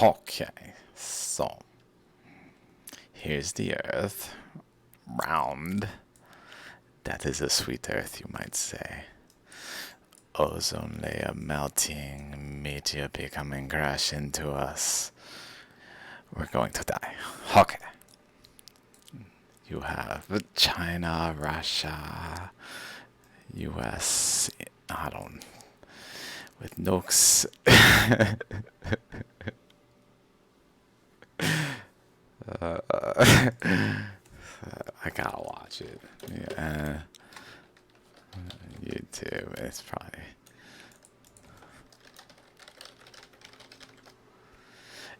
Okay, so here's the Earth, round. That is a sweet Earth, you might say. Ozone layer melting, meteor becoming crash into us. We're going to die. Okay. You have China, Russia, US, I don't, with nukes. I gotta watch it. Yeah. YouTube, it's probably.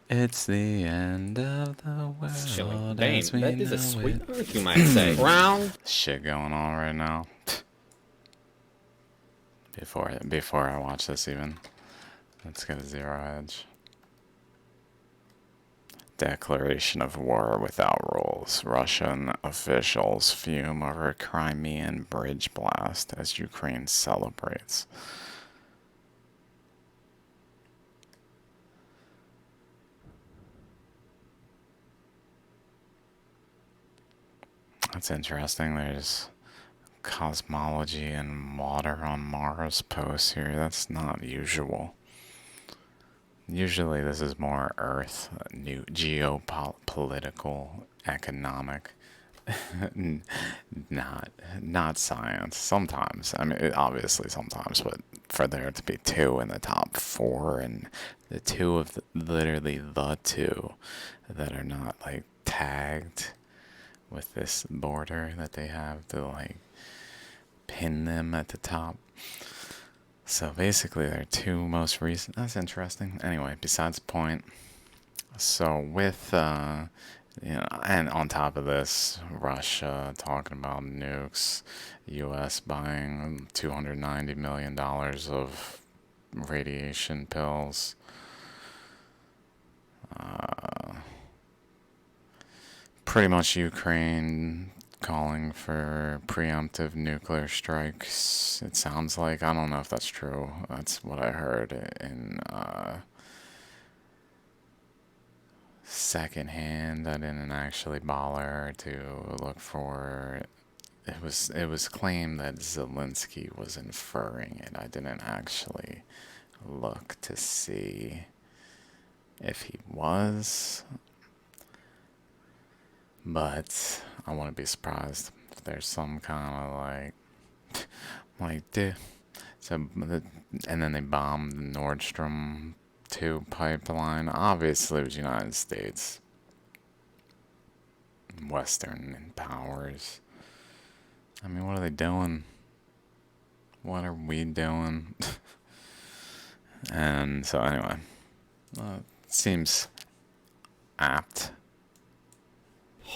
It's the end of the world. Damn, as we that is a know sweet it. earth, you might say. Round. Shit going on right now. Before I watch this even. Let's get a zero edge. Declaration of war without rules. Russian officials fume over Crimean bridge blast as Ukraine celebrates. That's interesting. There's cosmology and water on Mars posts here. That's not usual. Usually this is more Earth, new geopolitical, economic, not science. Sometimes, I mean, obviously sometimes, but for there to be two in the top four, and the two of literally the two that are not like tagged with this border that they have to like pin them at the top. So basically, they're two most recent. That's interesting. Anyway, besides the point. So with, and on top of this, Russia talking about nukes, U.S. buying $290 million of radiation pills. Pretty much Ukraine calling for preemptive nuclear strikes. It sounds like. I don't know if that's true. That's what I heard in secondhand. I didn't actually bother to look for it. It was claimed that Zelensky was inferring it. I didn't actually look to see if he was. But I wouldn't be surprised if there's some kind of so, and then they bombed the Nord Stream 2 pipeline. Obviously, it was United States, Western powers. I mean, what are they doing? What are we doing? And so, anyway, it seems apt.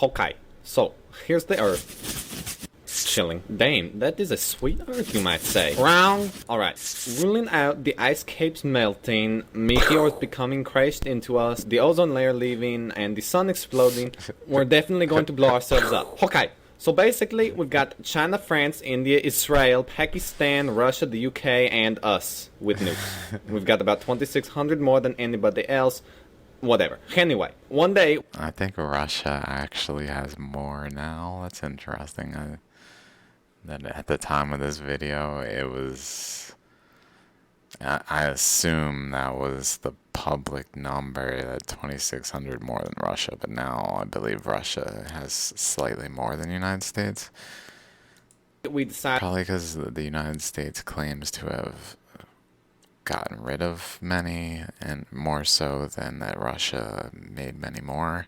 Okay, so here's the Earth. Chilling. Damn, that is a sweet Earth, you might say. Round. Alright, ruling out the ice caps melting, meteors becoming crashed into us, the ozone layer leaving, and the sun exploding, we're definitely going to blow ourselves up. Okay, so basically, we've got China, France, India, Israel, Pakistan, Russia, the UK, and us with nukes. We've got about 2,600 more than anybody else. Whatever. Anyway, one day... I think Russia actually has more now. That's interesting. That at the time of this video, it was... I assume that was the public number, that 2,600 more than Russia. But now I believe Russia has slightly more than the United States. We decided... Probably because the United States claims to have gotten rid of many, and more so than that Russia made many more.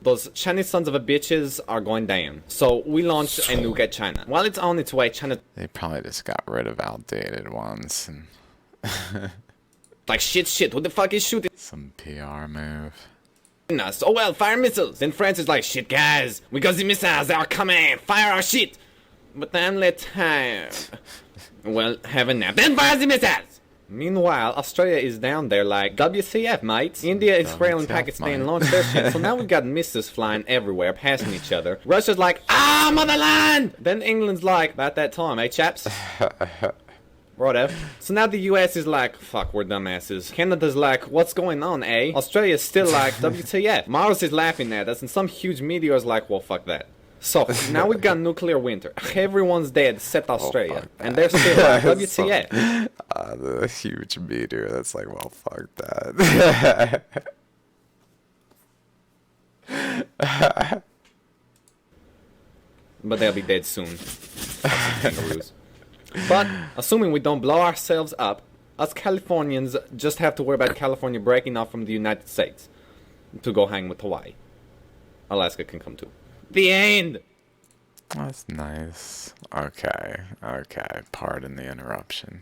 Those Chinese sons of a bitches are going down. So we launched a nuke at China. While it's on its way, China... They probably just got rid of outdated ones. And like, shit, who the fuck is shooting? Some PR move. Us. Oh well, fire missiles. Then France is like, shit guys, we got the missiles, they are coming, fire our shit. But I'm let tired. Well, have a nap. Then fire the missiles! Meanwhile, Australia is down there like, WCF, mate. India, Israel, and Pakistan launched their shit, so now we got missiles flying everywhere, passing each other. Russia's like, ah, motherland! Then England's like, about that time, eh, chaps? Whatever. So now the US is like, fuck, we're dumbasses. Canada's like, what's going on, eh? Australia's still like, WTF. Mars is laughing at us, and some huge meteor's like, well, fuck that. So, now we got nuclear winter. Everyone's dead except Australia. And they're still like, WTF. The huge meteor that's like, well, fuck that. But they'll be dead soon. Kangaroos. But, assuming we don't blow ourselves up, us Californians just have to worry about California breaking off from the United States to go hang with Hawaii. Alaska can come too. The end! That's nice. Okay. Pardon the interruption.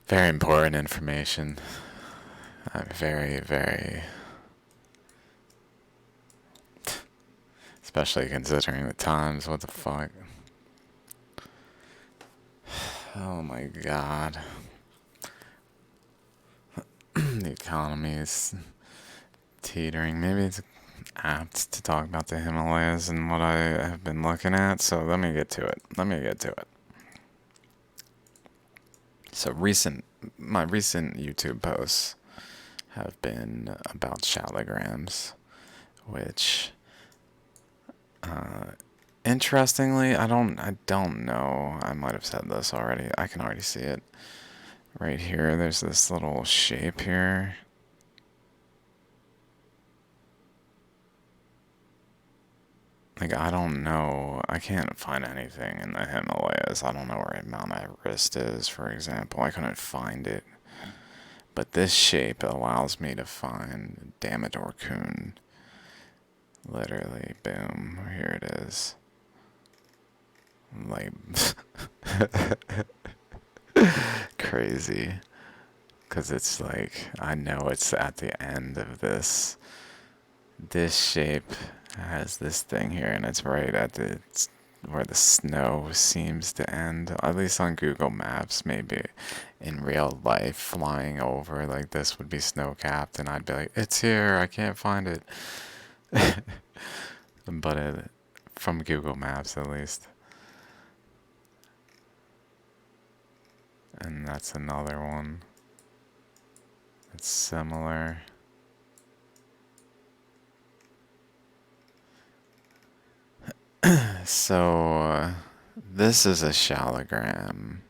Very important information. I'm very, very... Especially considering the times. What the fuck? Oh my god. The economy is teetering. Maybe it's apt to talk about the Himalayas and what I have been looking at, so let me get to it. So my recent YouTube posts have been about Shaligrams, which interestingly, I don't know. I might have said this already. I can already see it right here. There's this little shape here. Like, I don't know. I can't find anything in the Himalayas. I don't know where Mount Everest is, for example. I couldn't find it. But this shape allows me to find Damodar Coon. Literally, boom. Here it is. Like, crazy. Because it's like, I know it's at the end of this. This shape has this thing here, and it's right at where the snow seems to end. At least on Google Maps, maybe in real life, flying over like this would be snow-capped, and I'd be like, it's here, I can't find it. But from Google Maps, at least. And that's another one. It's similar. So, this is a Shaligram.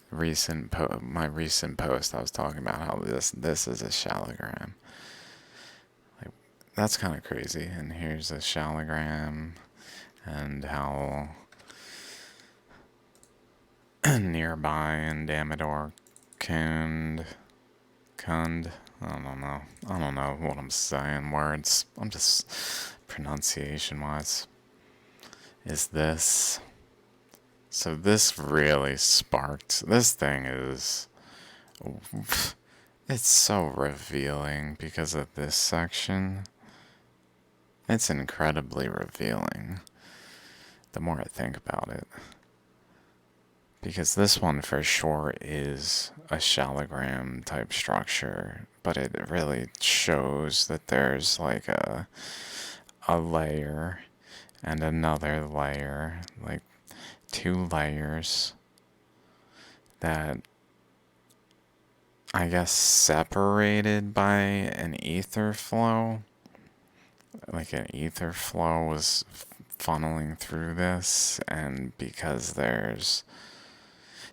My recent post, I was talking about how this is a Shaligram. Like, that's kind of crazy. And here's a Shaligram, and how nearby in Damodar Kund. I don't know what I'm saying. Words. I'm just pronunciation wise. Is this? So this really sparked. This thing is. It's so revealing because of this section. It's incredibly revealing. The more I think about it. Because this one for sure is a Shaligram type structure, but it really shows that there's like a layer and another layer, like 2 layers that I guess separated by an ether flow. Like an ether flow was funneling through this, and because there's...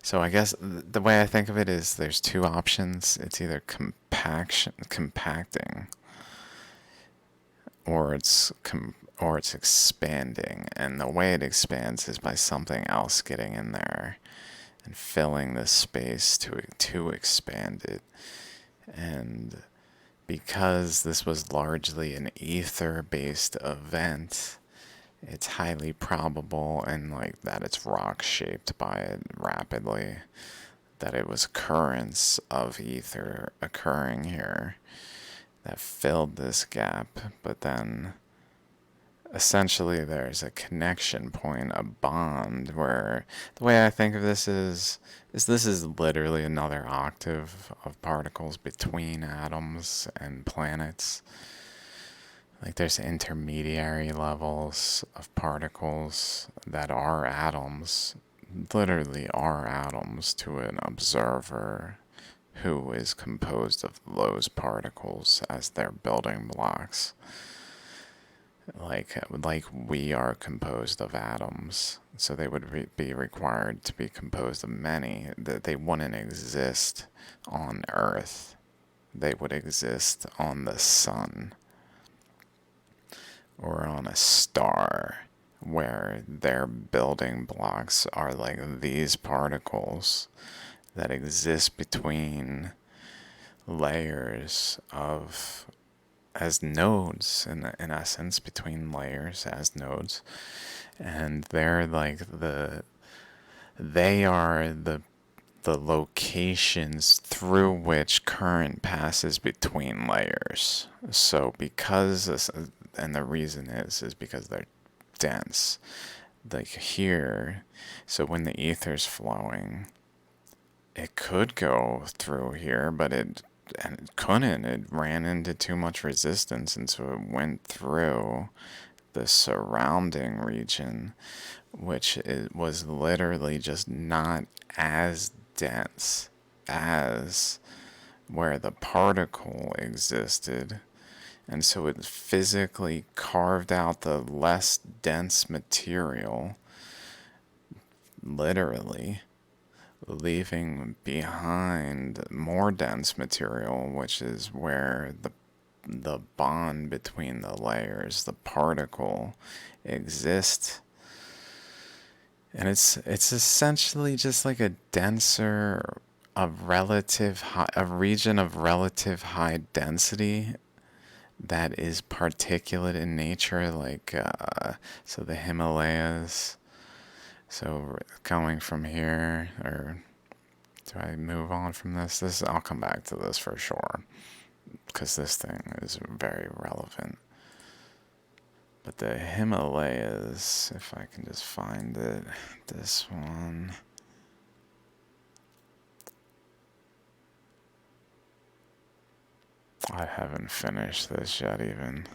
So I guess the way I think of it is there's 2 options. It's either compacting, or it's expanding. And the way it expands is by something else getting in there and filling this space to expand it. And because this was largely an ether-based event, it's highly probable, and like that it's rock shaped by it rapidly, that it was currents of ether occurring here that filled this gap. But then essentially there's a connection point, a bond, where the way I think of this is this is literally another octave of particles between atoms and planets. Like there's intermediary levels of particles that are atoms literally are atoms to an observer who is composed of those particles as their building blocks. Like we are composed of atoms, so they would be required to be composed of many. That they wouldn't exist on Earth. They would exist on the sun or on a star, where their building blocks are like these particles that exist between layers of as nodes in essence, between layers as nodes, and they're like they are the locations through which current passes between layers. So and the reason is because they're dense, like here. So when the ether's flowing, it could go through here, but it couldn't. It ran into too much resistance, and so it went through the surrounding region, which it was literally just not as dense as where the particle existed. And so it physically carved out the less dense material, literally, leaving behind more dense material, which is where the bond between the layers, the particle, exists. And it's essentially just like a denser, a region of relative high density that is particulate in nature, like so the Himalayas. So going from here, or do I move on from this? I'll come back to this for sure, because this thing is very relevant. But the Himalayas, if I can just find it, this one. I haven't finished this yet even.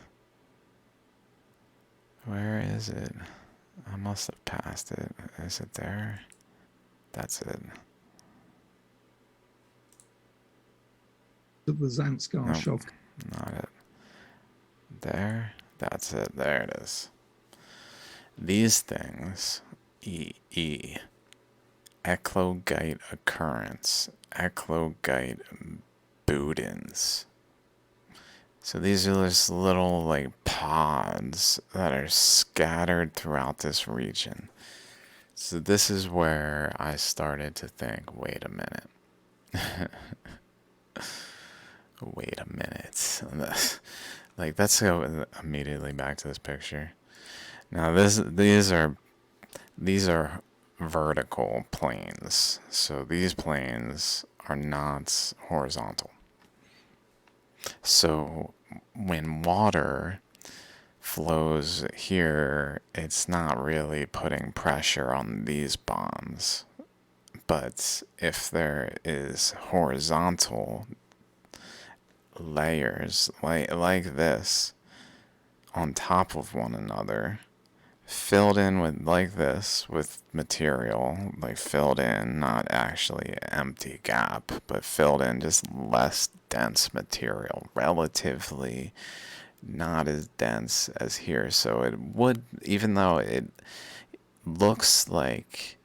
Where is it? I must have passed it. Is it there? That's it. Of the Zanskar Nope, shock. not it. There? That's it. There it is. These things, E. Eclogite occurrence, eclogite boudins. So these are just little like pods that are scattered throughout this region. So this is where I started to think, wait a minute. Wait a minute. Like, let's go immediately back to this picture. Now these are vertical planes. So these planes are not horizontal. So when water flows here, it's not really putting pressure on these bonds. But if there is horizontal layers like this on top of one another, filled in with like this with material, like filled in, not actually empty gap, but filled in just less dense material, relatively not as dense as here. So it would, even though it looks like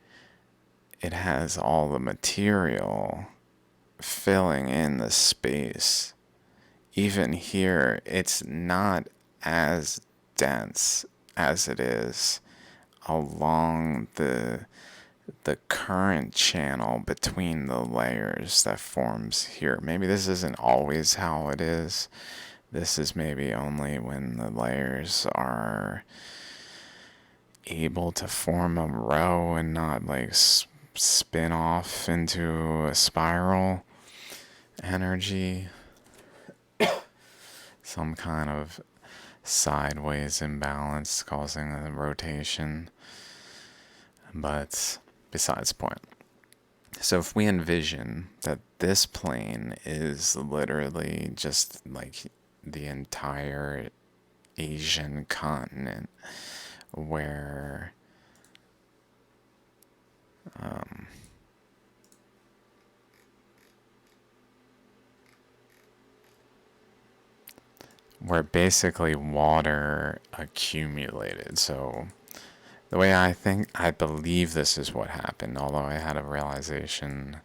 it has all the material filling in the space, even here it's not as dense as it is along the current channel between the layers that forms here. Maybe this isn't always how it is. This is maybe only when the layers are able to form a row and not like spin off into a spiral energy, some kind of sideways imbalance causing a rotation. But besides the point. So if we envision that this plane is literally just like the entire Asian continent, where where basically water accumulated. So the way I believe this is what happened, although I had a realization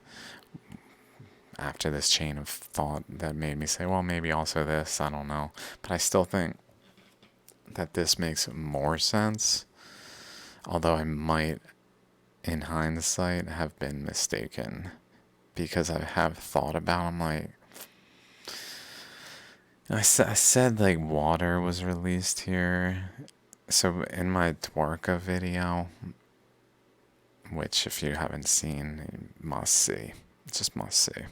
after this chain of thought that made me say, well, maybe also this, I don't know. But I still think that this makes more sense, although I might, in hindsight, have been mistaken because I have thought about them. Like, I said, like, water was released here. So in my Dwarka video, which if you haven't seen, you must see. Just must see.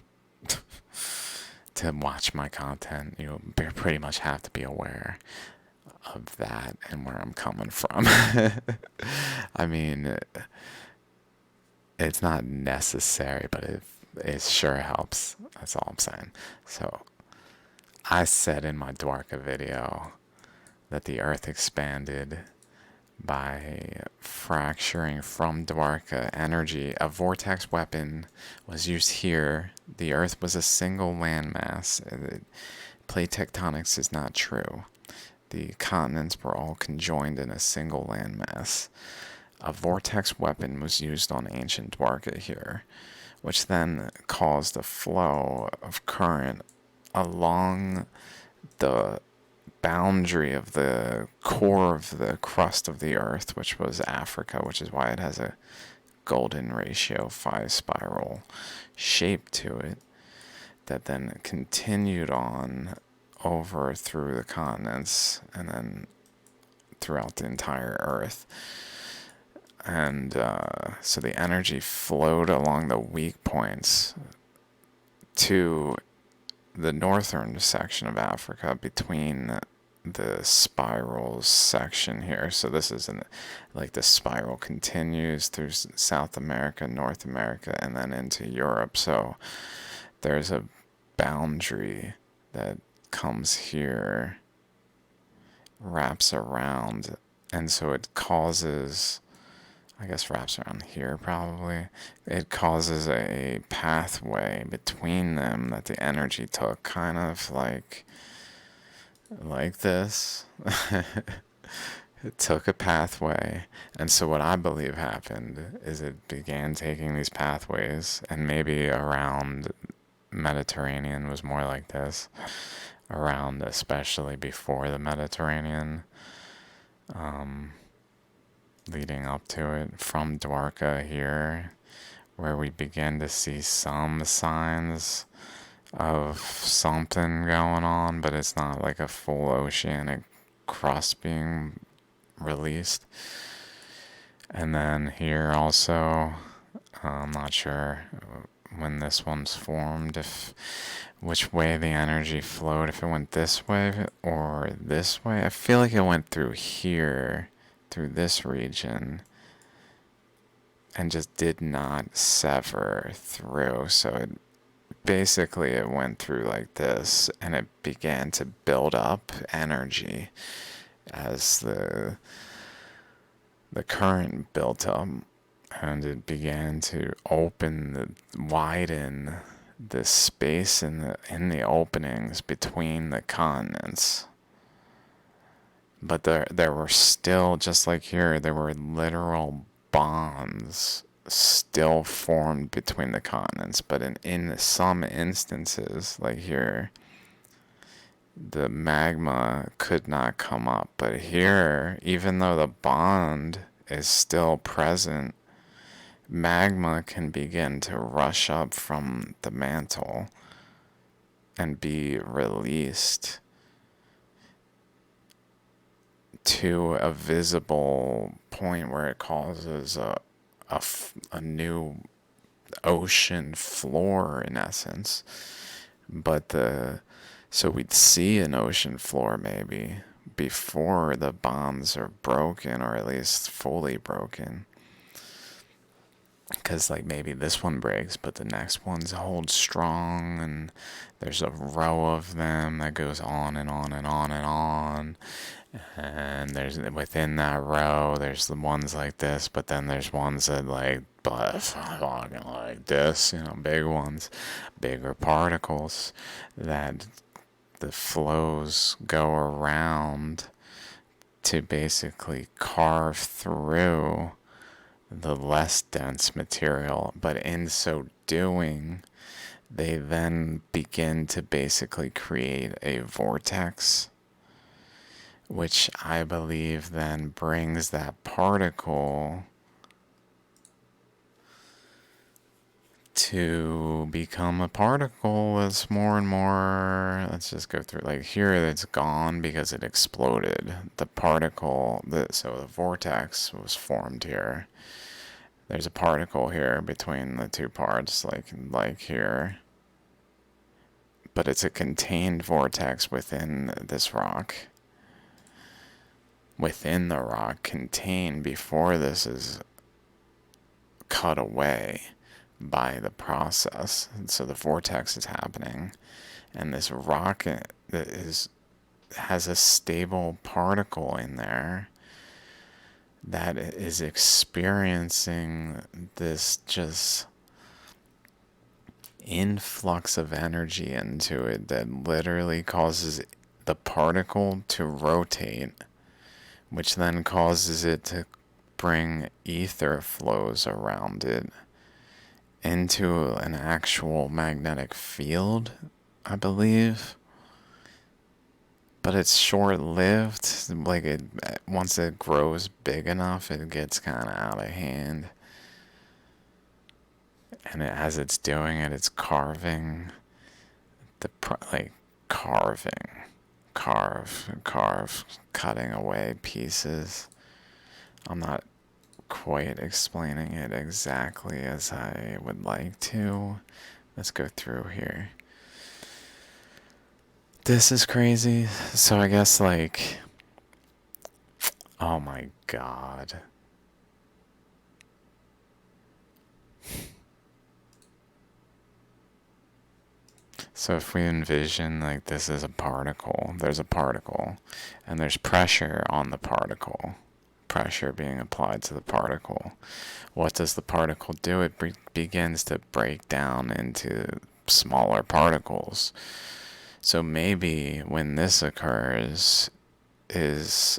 To watch my content, you pretty much have to be aware of that and where I'm coming from. I mean, it's not necessary, but it sure helps. That's all I'm saying. So I said in my Dwarka video that the Earth expanded by fracturing from Dwarka energy. A vortex weapon was used here. The Earth was a single landmass. Plate tectonics is not true. The continents were all conjoined in a single landmass. A vortex weapon was used on ancient Dwarka here, which then caused a flow of current along the boundary of the core of the crust of the earth, which was Africa, which is why it has a golden ratio 5 spiral shape to it, that then continued on over through the continents and then throughout the entire earth. And so the energy flowed along the weak points to the northern section of Africa between the spirals section here. So this is like the spiral continues through South America, North America, and then into Europe. So there's a boundary that comes here, wraps around, and so it causes, I guess wraps around here probably. It causes a pathway between them that the energy took, kind of like this. It took a pathway, and so what I believe happened is it began taking these pathways, and maybe around Mediterranean was more like this, around especially before the Mediterranean, leading up to it, from Dwarka here, where we begin to see some signs of something going on, but it's not like a full oceanic crust being released. And then here also, I'm not sure when this one's formed, if which way the energy flowed, if it went this way or this way. I feel like it went through here, through this region, and just did not sever through. So it went through like this, and it began to build up energy as the current built up, and it began to widen the space in the openings between the continents. But there were still, just like here, there were literal bonds still formed between the continents. But in some instances, like here, the magma could not come up. But here, even though the bond is still present, magma can begin to rush up from the mantle and be released to a visible point where it causes a new ocean floor, in essence. But so we'd see an ocean floor maybe before the bonds are broken, or at least fully broken. because like maybe this one breaks, but the next one's holds strong, and there's a row of them that goes on and on and on and on. And there's within that row, there's the ones like this, but then there's ones that like this, big ones, bigger particles that the flows go around to basically carve through the less dense material, but in so doing, they then begin to basically create a vortex, which I believe then brings that particle to become a particle that's more and more. Let's just go through. Like here, it's gone because it exploded. The particle, so the vortex was formed here. There's a particle here between the two parts, like here. But it's a contained vortex within this rock. Within the rock, contained before this is cut away by the process. And so the vortex is happening, and this rock has a stable particle in there that is experiencing this just influx of energy into it that literally causes the particle to rotate, which then causes it to bring ether flows around it into an actual magnetic field, I believe. But it's short-lived. Like once it grows big enough, it gets kind of out of hand. And as it's doing it, it's carving cutting away pieces. I'm not quite explaining it exactly as I would like to. Let's go through here. This is crazy. So I guess oh my god. So if we envision this is a particle, there's a particle, and there's pressure on the particle, pressure being applied to the particle. What does the particle do? It begins to break down into smaller particles. So maybe when this occurs, it's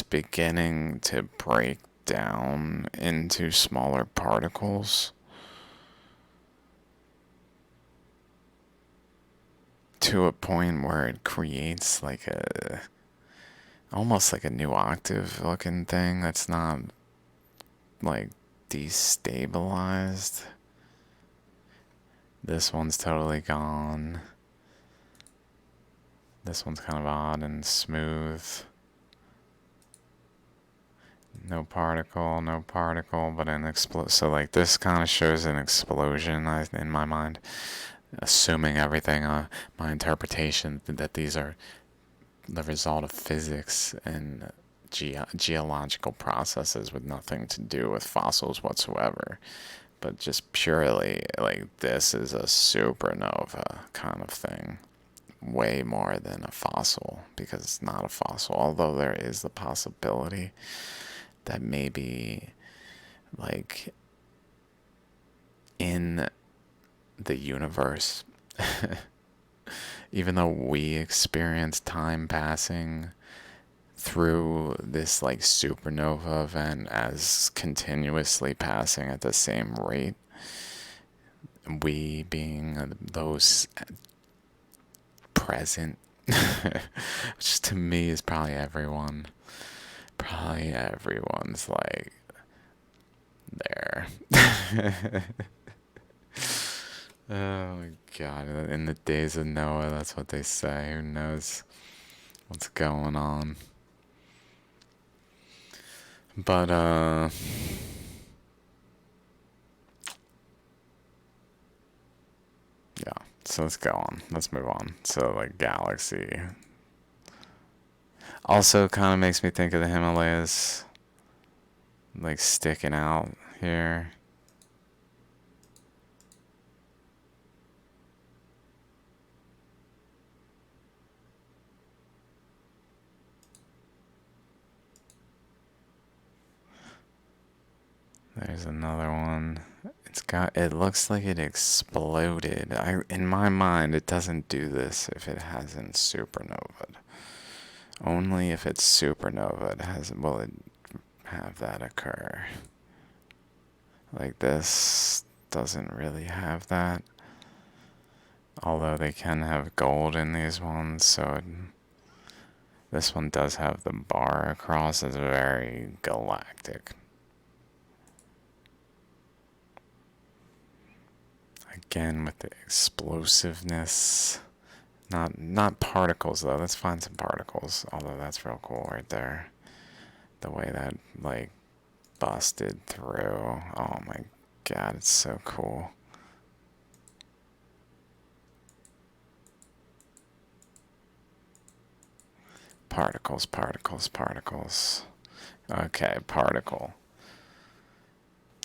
beginning to break down into smaller particles to a point where it creates almost like a new octave looking thing that's not destabilized. This one's totally gone. This one's kind of odd and smooth. No particle, but an so this kind of shows an explosion in my mind. Assuming everything, my interpretation that these are the result of physics and geological processes with nothing to do with fossils whatsoever, but just purely this is a supernova kind of thing, way more than a fossil, because it's not a fossil, although there is the possibility that maybe in the universe, even though we experience time passing through this supernova event as continuously passing at the same rate, we being those present, which to me is probably everyone. Probably everyone's there. Oh my god, in the days of Noah, that's what they say. Who knows what's going on? But, yeah, so let's go on. Let's move on. So, galaxy. Also kind of makes me think of the Himalayas, sticking out here. There's another one. It looks like it exploded. In my mind, it doesn't do this if it hasn't supernovaed. Only if it's supernovaed will it have that occur. Like this doesn't really have that. Although they can have gold in these ones, so this one does have the bar across. It's very galactic. Again with the explosiveness. Not particles though. Let's find some particles. Although that's real cool right there. The way that like busted through. Oh my god, it's so cool. Particles, particles, particles. Okay, particle.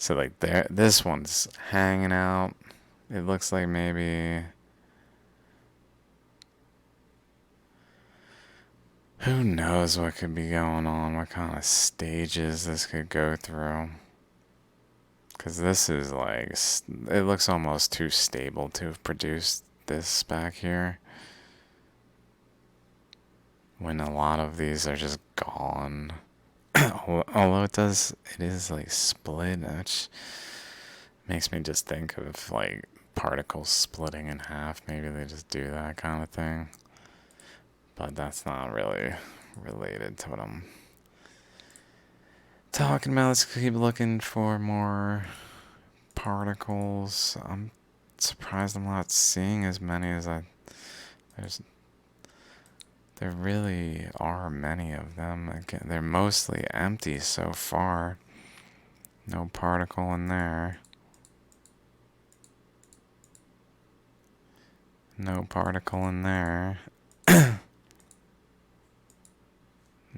So like there, this one's hanging out. It looks like maybe. Who knows what could be going on? What kind of stages this could go through? Because this is like, it looks almost too stable to have produced this back here. When a lot of these are just gone. Although it is like split, which makes me just think of like particles splitting in half. Maybe they just do that kind of thing. But that's not really related to what I'm talking about. Let's keep looking for more particles. I'm surprised I'm not seeing as many as there really are many of them. Again, they're mostly empty so far. No particle in there. No particle in there.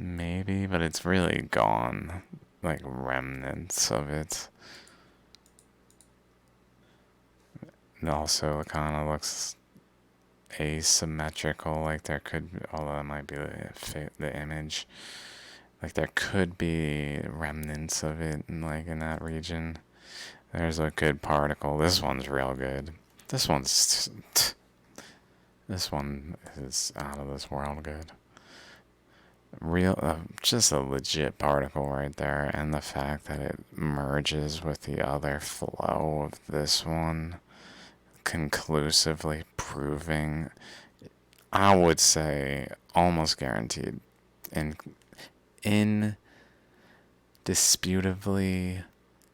Maybe, but it's really gone. Like remnants of it. It also kind of looks asymmetrical, like there could be, although it might be the image, like there could be remnants of it in, like in that region. There's a good particle. This one's real good. This one is out of this world good. Just a legit particle right there, and the fact that it merges with the other flow of this one, conclusively proving, I would say almost guaranteed, and indisputably,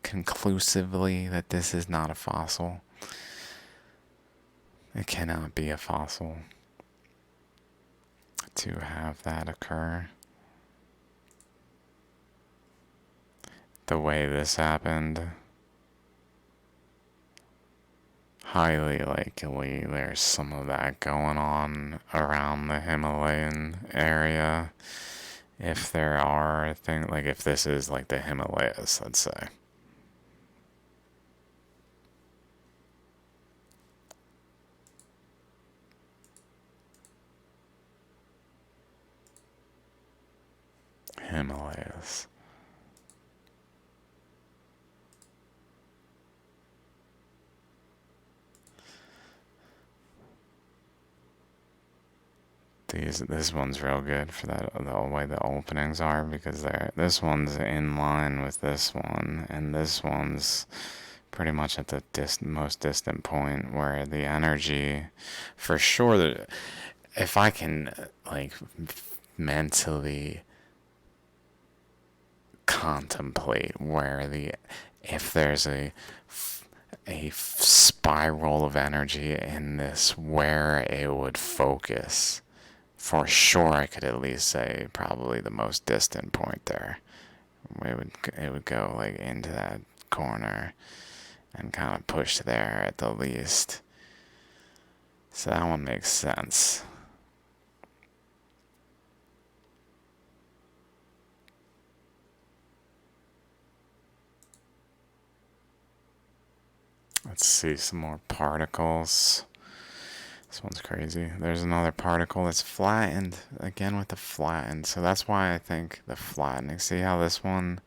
conclusively, that this is not a fossil. It cannot be a fossil to have that occur. The way this happened, highly likely there's some of that going on around the Himalayan area. If there are things, like if this is like the Himalayas, let's say. Himalayas. This one's real good for that, the way the openings are, because this one's in line with this one, and this one's pretty much at the most distant point where the energy, for sure, that if I can like mentally contemplate if there's a spiral of energy in this, where it would focus. For sure, I could at least say probably the most distant point there. It would go like into that corner and kind of push there at the least. So that one makes sense. Let's see some more particles. This one's crazy. There's another particle that's flattened. Again with the flattened. So that's why I think the flattening. See how this one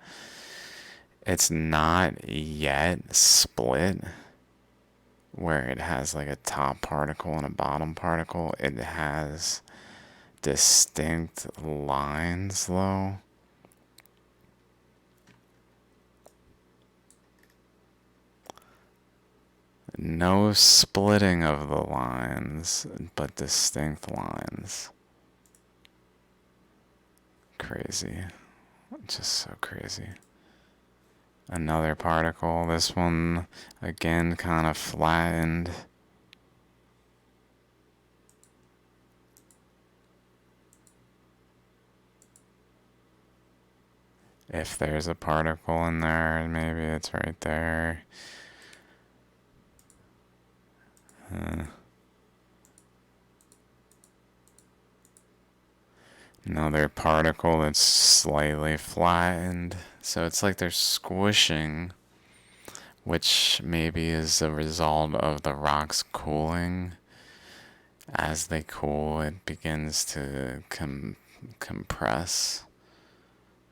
it's not yet split where it has like a top particle and a bottom particle. It has distinct lines though. No splitting of the lines, but distinct lines. Crazy. Just so crazy. Another particle. This one, again, kind of flattened. If there's a particle in there, maybe it's right there. Another particle that's slightly flattened. So it's like they're squishing, which maybe is a result of the rocks cooling. As they cool, it begins to compress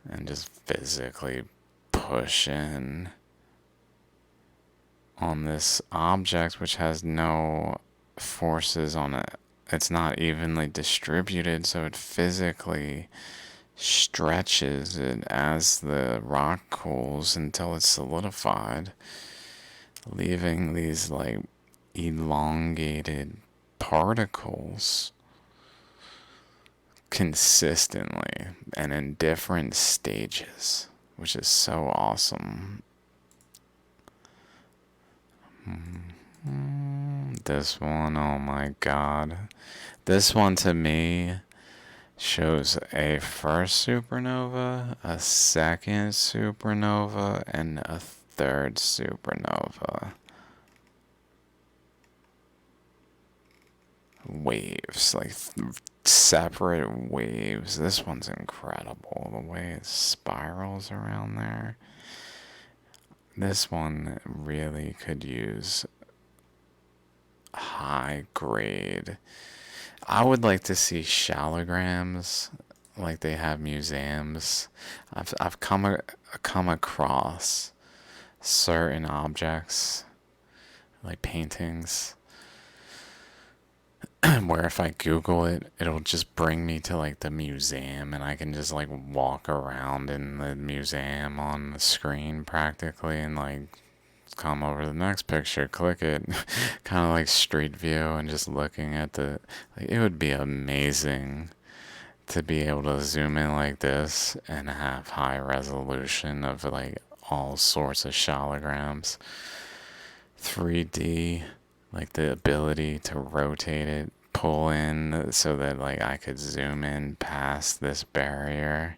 and just physically push in on this object, which has no forces on it. It's not evenly distributed, so it physically stretches it as the rock cools until it's solidified, leaving these like elongated particles consistently and in different stages, which is so awesome. This one, oh my god. This one to me shows a first supernova, a second supernova, and a third supernova. Waves, like separate waves. This one's incredible. The way it spirals around there. This one really could use high grade. I would like to see shaligrams like they have museums. I've come across certain objects like paintings where if I Google it, it'll just bring me to like the museum and I can just like walk around in the museum on the screen practically and like come over to the next picture, click it, kind of like street view and just looking at the, like it would be amazing to be able to zoom in like this and have high resolution of like all sorts of shaligrams. 3D, like the ability to rotate it, pull in so that like I could zoom in past this barrier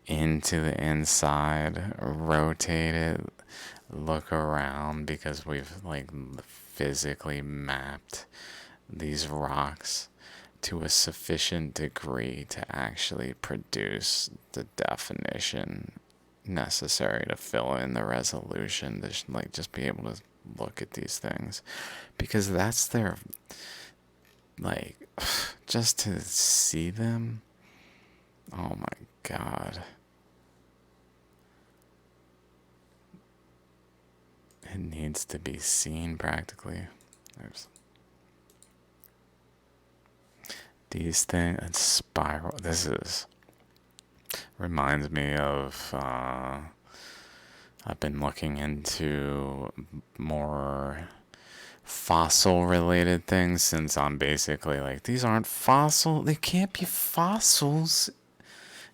into the inside, rotate it, look around because we've like physically mapped these rocks to a sufficient degree to actually produce the definition necessary to fill in the resolution to like just be able to look at these things because that's their like just to see them. Oh my god. It needs to be seen practically. There's these things and spiral. This is reminds me of I've been looking into more fossil related things since I'm basically like these aren't fossil. They can't be fossils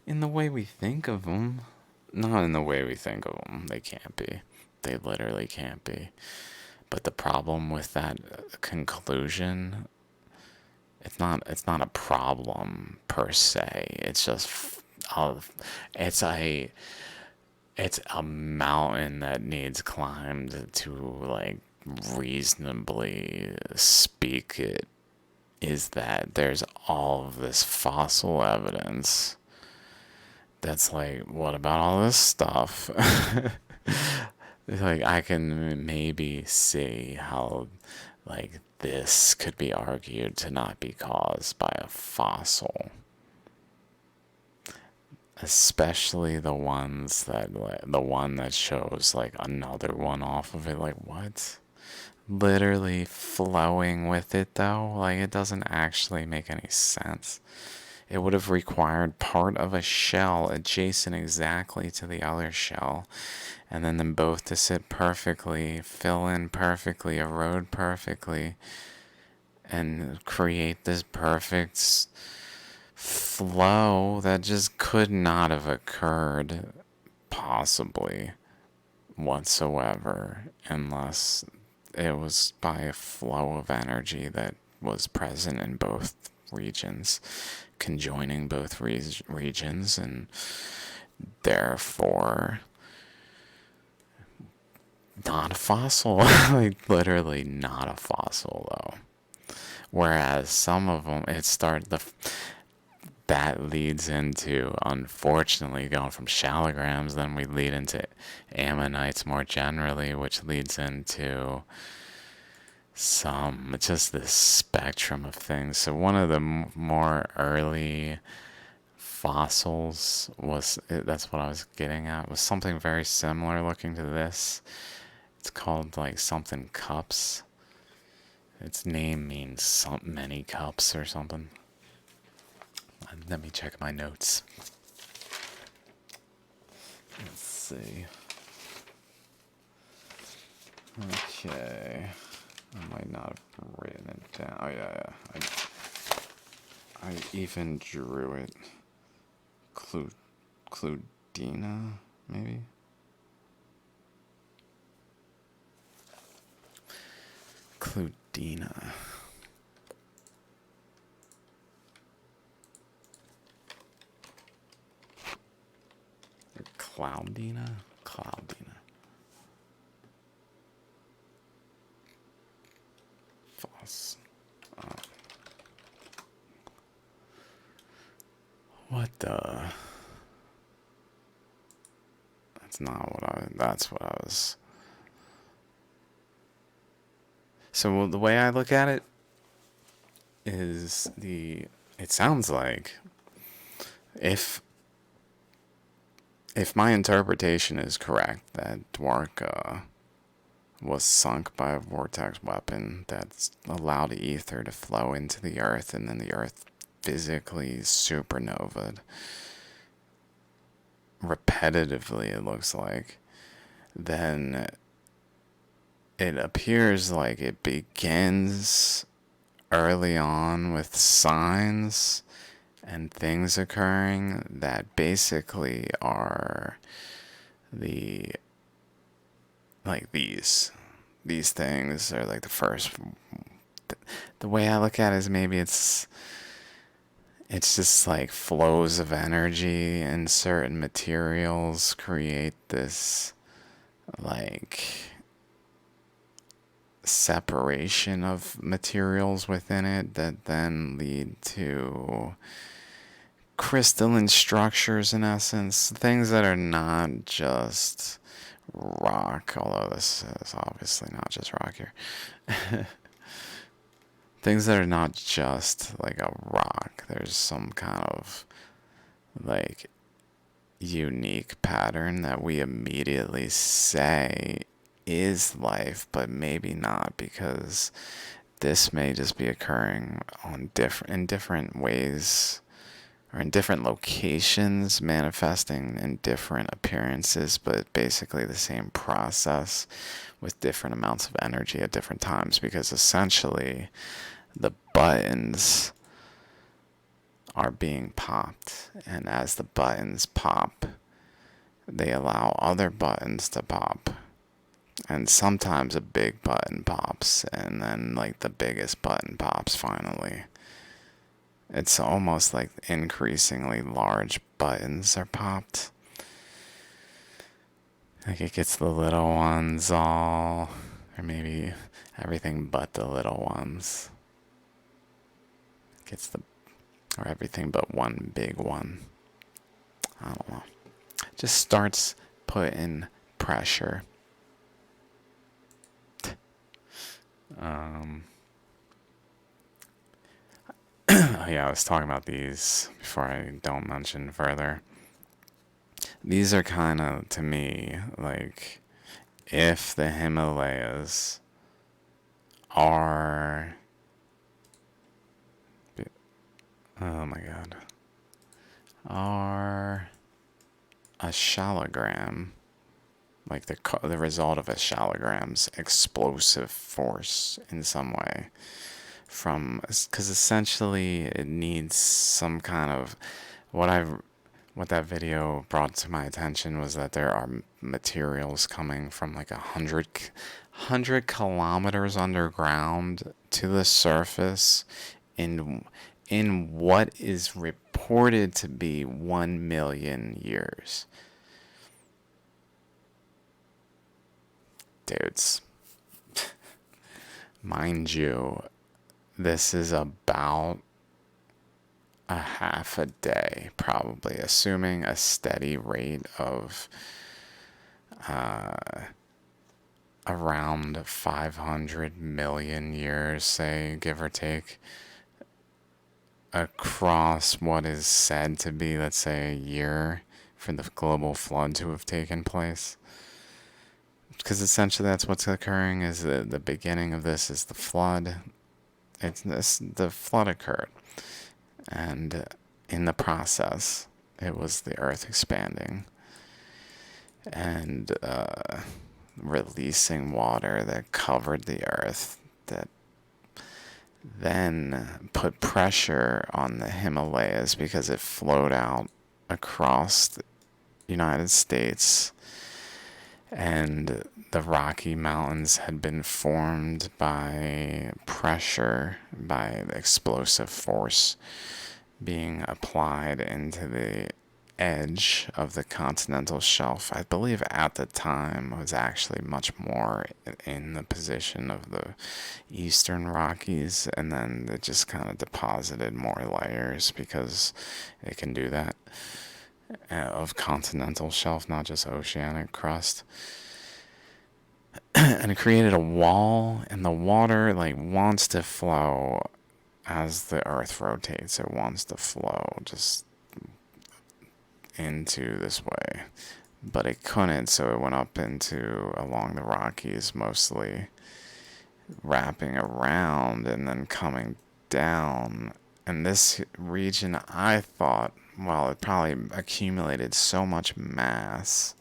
in the way we think of them. Not in the way we think of them. They can't be. They literally can't be. But the problem with that conclusion, it's not a problem per se. It's just it's a mountain that needs climbed to like reasonably speak it, is that there's all of this fossil evidence that's like, what about all this stuff? Like I can maybe see how like this could be argued to not be caused by a fossil. especially the ones that, like, the one that shows like another one off of it. Like, what? Literally flowing with it though, like it doesn't actually make any sense. It would have required part of a shell adjacent exactly to the other shell, and then them both to sit perfectly, fill in perfectly, erode perfectly, and create this perfect flow that just could not have occurred possibly whatsoever unless it was by a flow of energy that was present in both regions, conjoining both regions, and therefore not a fossil. Like, literally not a fossil, though. Whereas some of them, that leads into, unfortunately, going from Shaligrams, then we lead into ammonites more generally, which leads into just this spectrum of things. So one of the more early fossils that's what I was getting at, was something very similar looking to this. It's called like something cups. Its name means many cups or something. Let me check my notes. Let's see. Okay. I might not have written it down. Oh, yeah. I even drew it. Cludina, maybe? Cludina. Cloudina? Cloudina. False. What the? That's what I was. So the way I look at it is it sounds like if my interpretation is correct, that Dwarka was sunk by a vortex weapon that's allowed ether to flow into the earth, and then the earth physically supernovaed repetitively, it looks like, then it appears like it begins early on with signs and things occurring that basically are the like these things are like the first. The way I look at it is maybe it's just like flows of energy, and certain materials create this like separation of materials within it that then lead to crystalline structures, in essence, things that are not just rock, although this is obviously not just rock here. Things that are not just like a rock. There's some kind of like unique pattern that we immediately say is life, but maybe not, because this may just be occurring in different ways, or in different locations, manifesting in different appearances, but basically the same process with different amounts of energy at different times, because essentially the buttons are being popped, and as the buttons pop, they allow other buttons to pop, and sometimes a big button pops, and then like the biggest button pops finally. It's almost like increasingly large buttons are popped. Like it gets the little ones all, or maybe everything but the little ones. Or everything but one big one. I don't know. Just starts putting pressure. Yeah, I was talking about these before I don't mention further. these are kind of, to me, like, if the Himalayas are, oh my god, are a shaligram, like the result of a shalligram's explosive force in some way, from, because essentially it needs some kind of, what I've what that video brought to my attention was that there are materials coming from like 100 kilometers underground to the surface in what is reported to be 1 million years. Dudes, mind you, this is about a half a day, probably, assuming a steady rate of around 500 million years, say, give or take, across what is said to be, let's say, a year for the global flood to have taken place. Because essentially that's what's occurring, is the beginning of this is the flood. The flood occurred. And in the process, it was the earth expanding and releasing water that covered the earth, that then put pressure on the Himalayas because it flowed out across the United States, and the Rocky Mountains had been formed by pressure, by the explosive force being applied into the edge of the continental shelf. I believe at the time was actually much more in the position of the eastern Rockies, and then it just kind of deposited more layers because it can do that, of continental shelf, not just oceanic crust. And it created a wall, and the water like wants to flow as the earth rotates. It wants to flow just into this way, but it couldn't, so it went up into along the Rockies, mostly wrapping around and then coming down. And this region, I thought, well, it probably accumulated so much mass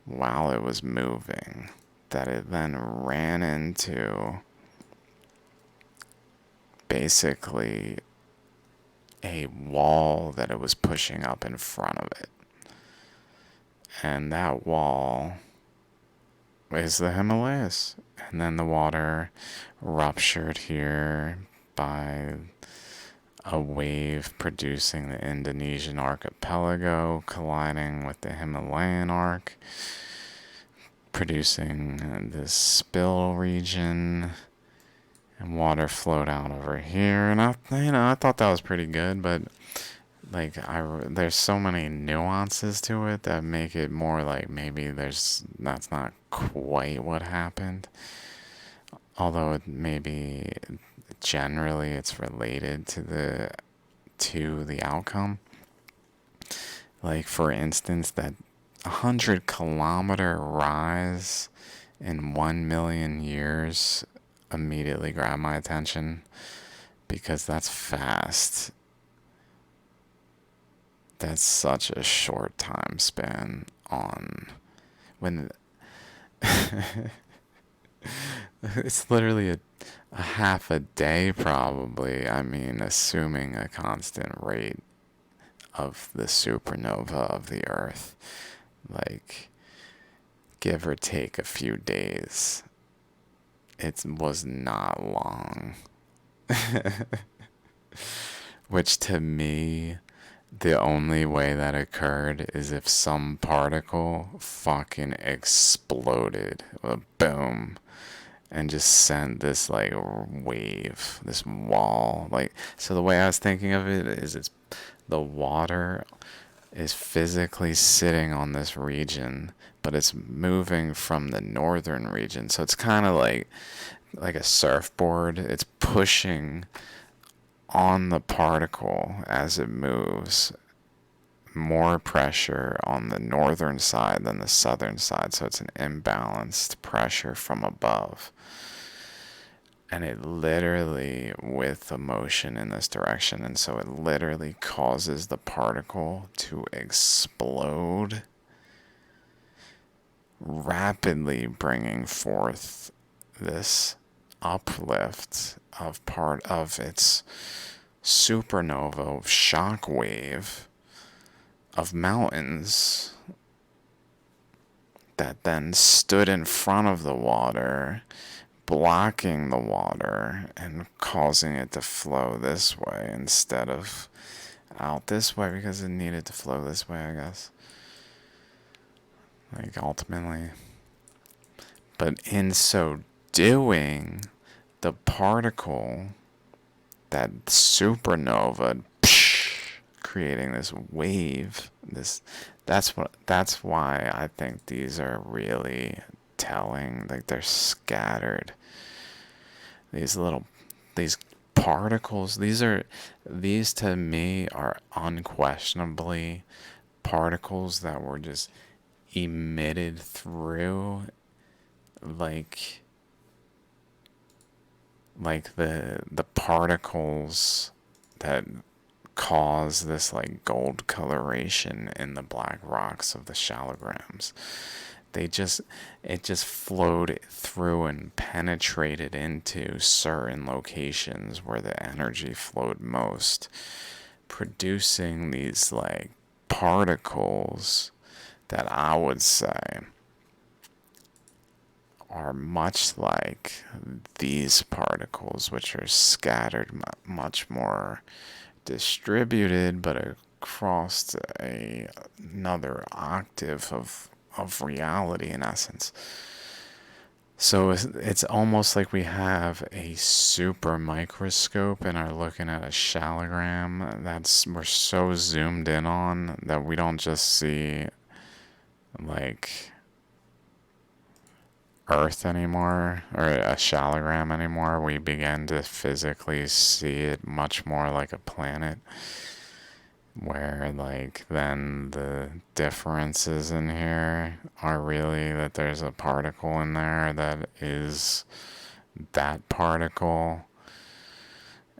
while it was moving that it then ran into basically a wall that it was pushing up in front of it. And that wall is the Himalayas. And then the water ruptured here by a wave producing the Indonesian archipelago, colliding with the Himalayan arc, producing this spill region, and water flowed out over here. And I thought that was pretty good, but like there's so many nuances to it that make it more like maybe that's not quite what happened. Although it maybe generally it's related to the outcome. Like for instance, that 100 kilometer rise in 1 million years immediately grabbed my attention, because that's fast. That's such a short time span on when it's literally a half a day, probably. I mean, assuming a constant rate of the supernova of the Earth, like give or take a few days. It was not long. Which to me, the only way that occurred is if some particle fucking exploded. Boom. And just sent this like wave, this wall. Like, so the way I was thinking of it is the water is physically sitting on this region, but it's moving from the northern region. So it's kind of like a surfboard. It's pushing on the particle as it moves, more pressure on the northern side than the southern side, so it's an imbalanced pressure from above. And it literally, with the motion in this direction, and so it literally causes the particle to explode, rapidly bringing forth this uplift of part of its supernova shock wave of mountains that then stood in front of the water, blocking the water and causing it to flow this way instead of out this way, because it needed to flow this way, I guess. Like, ultimately. But in so doing, the particle, that supernova, creating this wave, that's why I think these are really telling. Like, they're scattered. These particles, these to me are unquestionably particles that were just emitted through, like the particles that cause this like gold coloration in the black rocks of the Shaligrams. It just flowed through and penetrated into certain locations where the energy flowed most, producing these like particles that I would say are much like these particles, which are scattered much more distributed, but across another octave of reality, in essence. So it's almost like we have a super microscope and are looking at a shaligram that's we're so zoomed in on that we don't just see like Earth anymore, or a shaligram anymore. We begin to physically see it much more like a planet, where like then the differences in here are really that there's a particle in there that is that particle,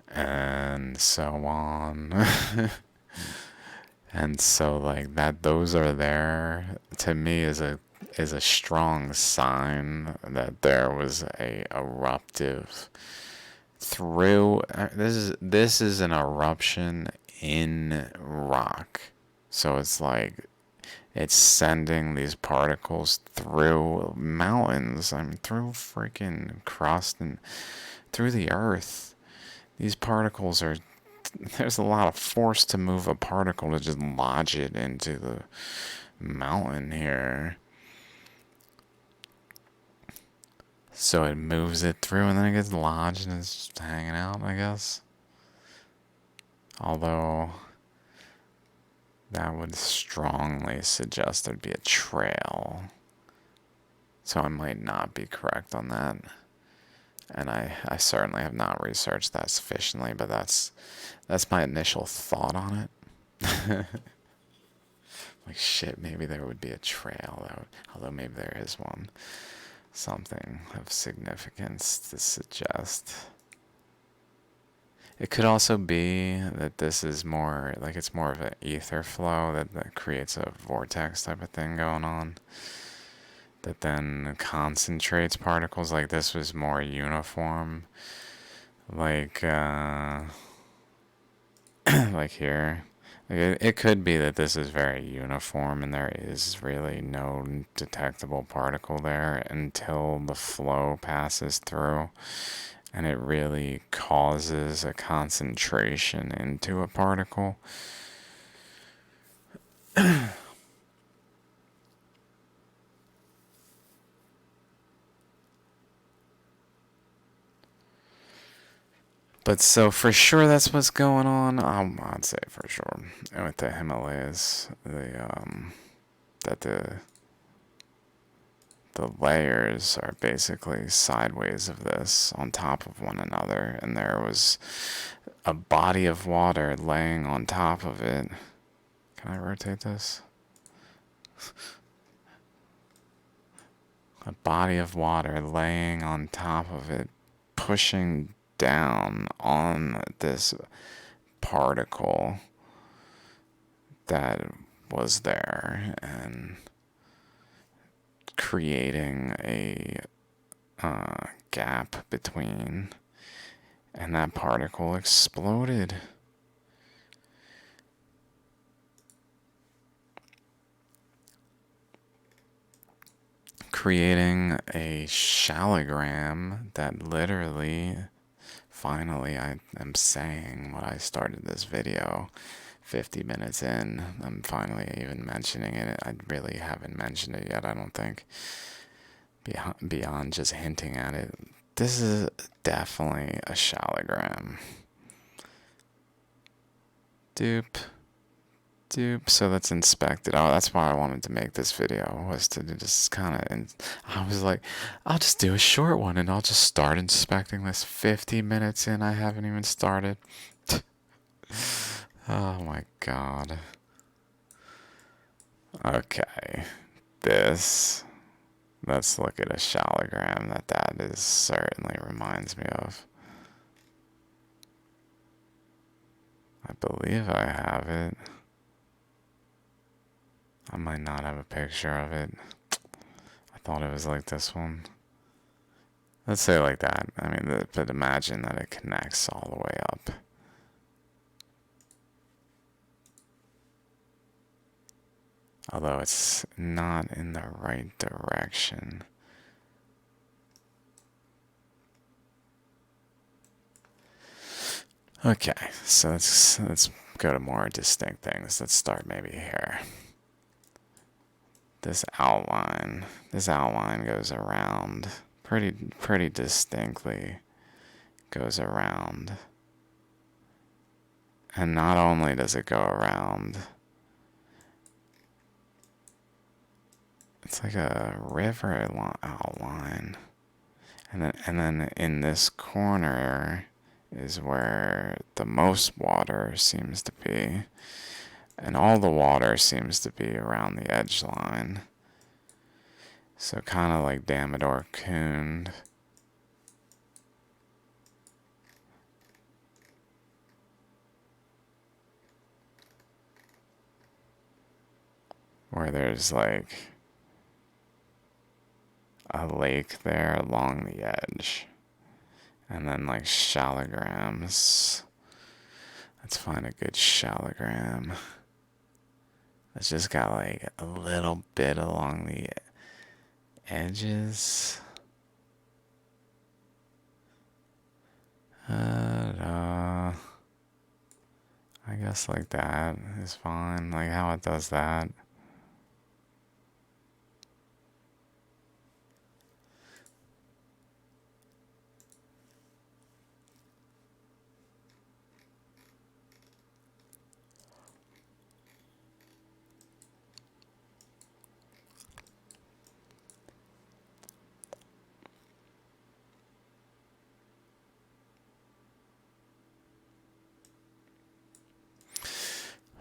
and so on. And so like that, those are there, to me, is a strong sign that there was a eruptive through. This is an eruption in rock, so it's like it's sending these particles through mountains. I mean, through freaking crust and through the earth. These particles are. There's a lot of force to move a particle to just lodge it into the mountain here. So it moves it through and then it gets lodged and it's just hanging out, I guess. Although that would strongly suggest there'd be a trail. So I might not be correct on that. And I certainly have not researched that sufficiently, but that's my initial thought on it. Like, shit, maybe there would be a trail, although maybe there is one. Something of significance to suggest. It could also be that this is more, like it's more of an ether flow that creates a vortex type of thing going on. That then concentrates particles. Like this was more uniform. Like, like here. Like it could be that this is very uniform and there is really no detectable particle there until the flow passes through and it really causes a concentration into a particle. But so for sure that's what's going on. I'd say for sure with the Himalayas, that the layers are basically sideways of this on top of one another, and there was a body of water laying on top of it, Can I rotate this? A body of water laying on top of it, pushing down on this particle that was there and creating a gap between, and that particle exploded. Creating a shaligram that literally, finally, I am saying what I started this video 50 minutes in. I'm finally even mentioning it. I really haven't mentioned it yet, I don't think. Beyond just hinting at it. This is definitely a shaligram. Dupe. So let's inspect it. Oh, that's why I wanted to make this video, was to just kind of, and I was like, I'll just do a short one and I'll just start inspecting this. 50 minutes in, I haven't even started. Oh my god. Okay, let's look at a shaligram that is certainly reminds me of. I believe I have it. I might not have a picture of it. I thought it was like this one. Let's say like that. I mean, but imagine that it connects all the way up. Although it's not in the right direction. Okay, so let's go to more distinct things. Let's start maybe here. This outline goes around pretty distinctly. Goes around. And not only does it go around, it's like a river outline. And then in this corner is where the most water seems to be. And all the water seems to be around the edge line. So kind of like Damodar Coon. Where there's like a lake there along the edge. And then like Shaligrams. Let's find a good Shaligram. It's just got like a little bit along the edges. I guess like that is fine. Like how it does that.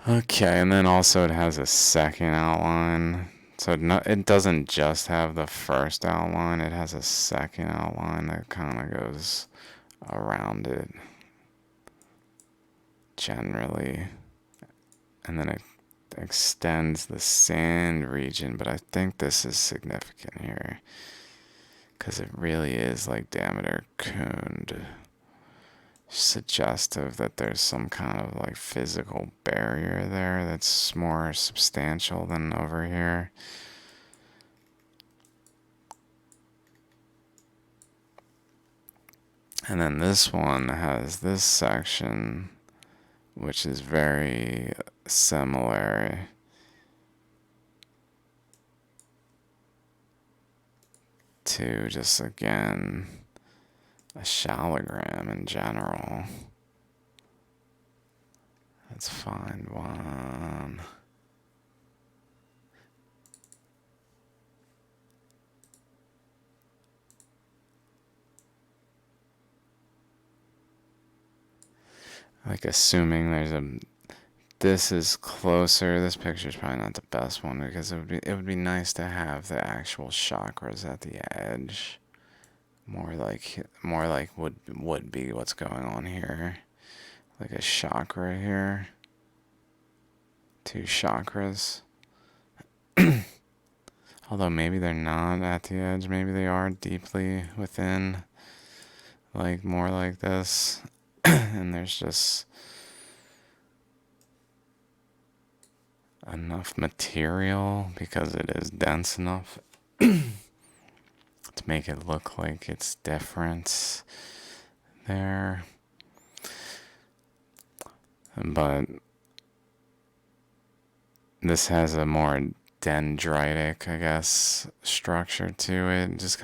Okay, and then also it has a second outline. So it doesn't just have the first outline, it has a second outline that kind of goes around it generally. And then it extends the sand region, but I think this is significant here because it really is like Damodar Cooned. Suggestive that there's some kind of like physical barrier there that's more substantial than over here. And then this one has this section, which is very similar to just again a shaligram in general. Let's find one. Like assuming there's a this is closer. This picture's probably not the best one because it would be nice to have the actual chakras at the edge. More like would be what's going on here. Like a chakra here. Two chakras. Although maybe they're not at the edge, maybe they are deeply within. Like more like this. And there's just enough material because it is dense enough to make it look like it's different there. But this has a more dendritic, I guess, structure to it.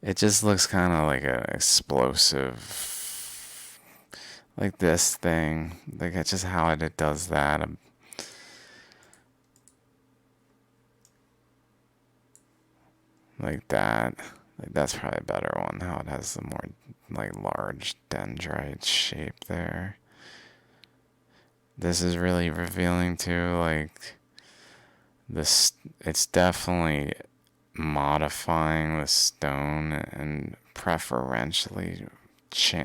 It just looks kind of like an explosive, like this thing. Like it's just how it does that. Like that. Like that's probably a better one. How it has the more like large dendrite shape there. This is really revealing too. Like this, it's definitely modifying the stone and preferentially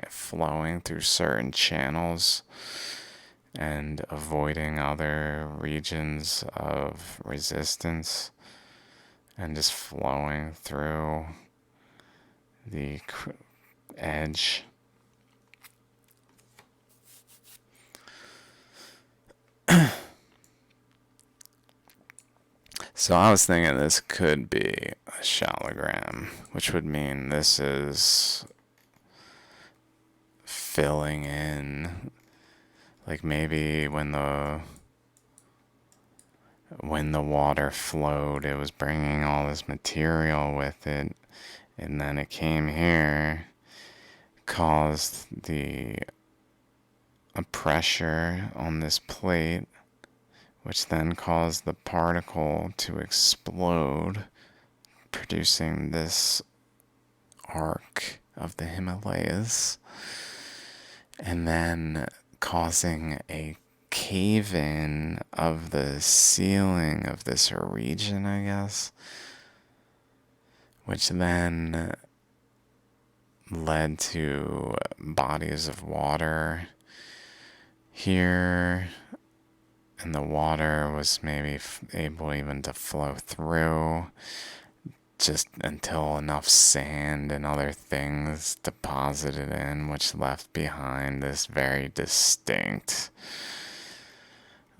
flowing through certain channels and avoiding other regions of resistance and just flowing through the edge. So I was thinking this could be a shaligram, which would mean this is filling in, like maybe when the water flowed, it was bringing all this material with it, and then it came here, caused a pressure on this plate, which then caused the particle to explode, producing this arc of the Himalayas, and then causing a cave-in of the ceiling of this region, I guess, which then led to bodies of water here, and the water was maybe able even to flow through just until enough sand and other things deposited in, which left behind this very distinct,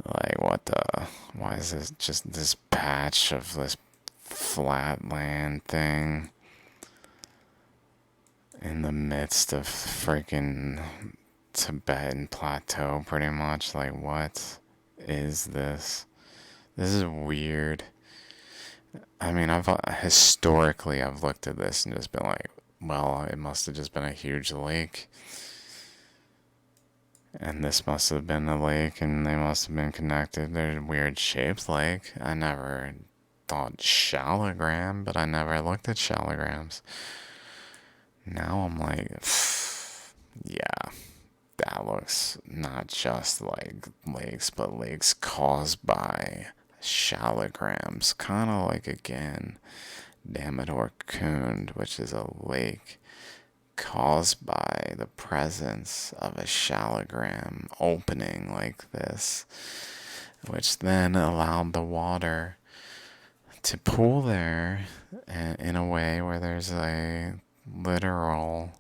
like, why is this just this patch of this flat land thing in the midst of freaking Tibetan plateau, pretty much? Like, what is this? This is weird. I mean, I've looked at this and just been like, well, it must have just been a huge lake. And this must have been a lake, and they must have been connected. They're a weird shaped lake. I never thought shaligram, but I never looked at shaligrams. Now I'm like, yeah, that looks not just like lakes, but lakes caused by shaligrams. Kind of like, again, Damodar Kund, which is a lake caused by the presence of a shaligram opening like this, which then allowed the water to pool there in a way where there's a literal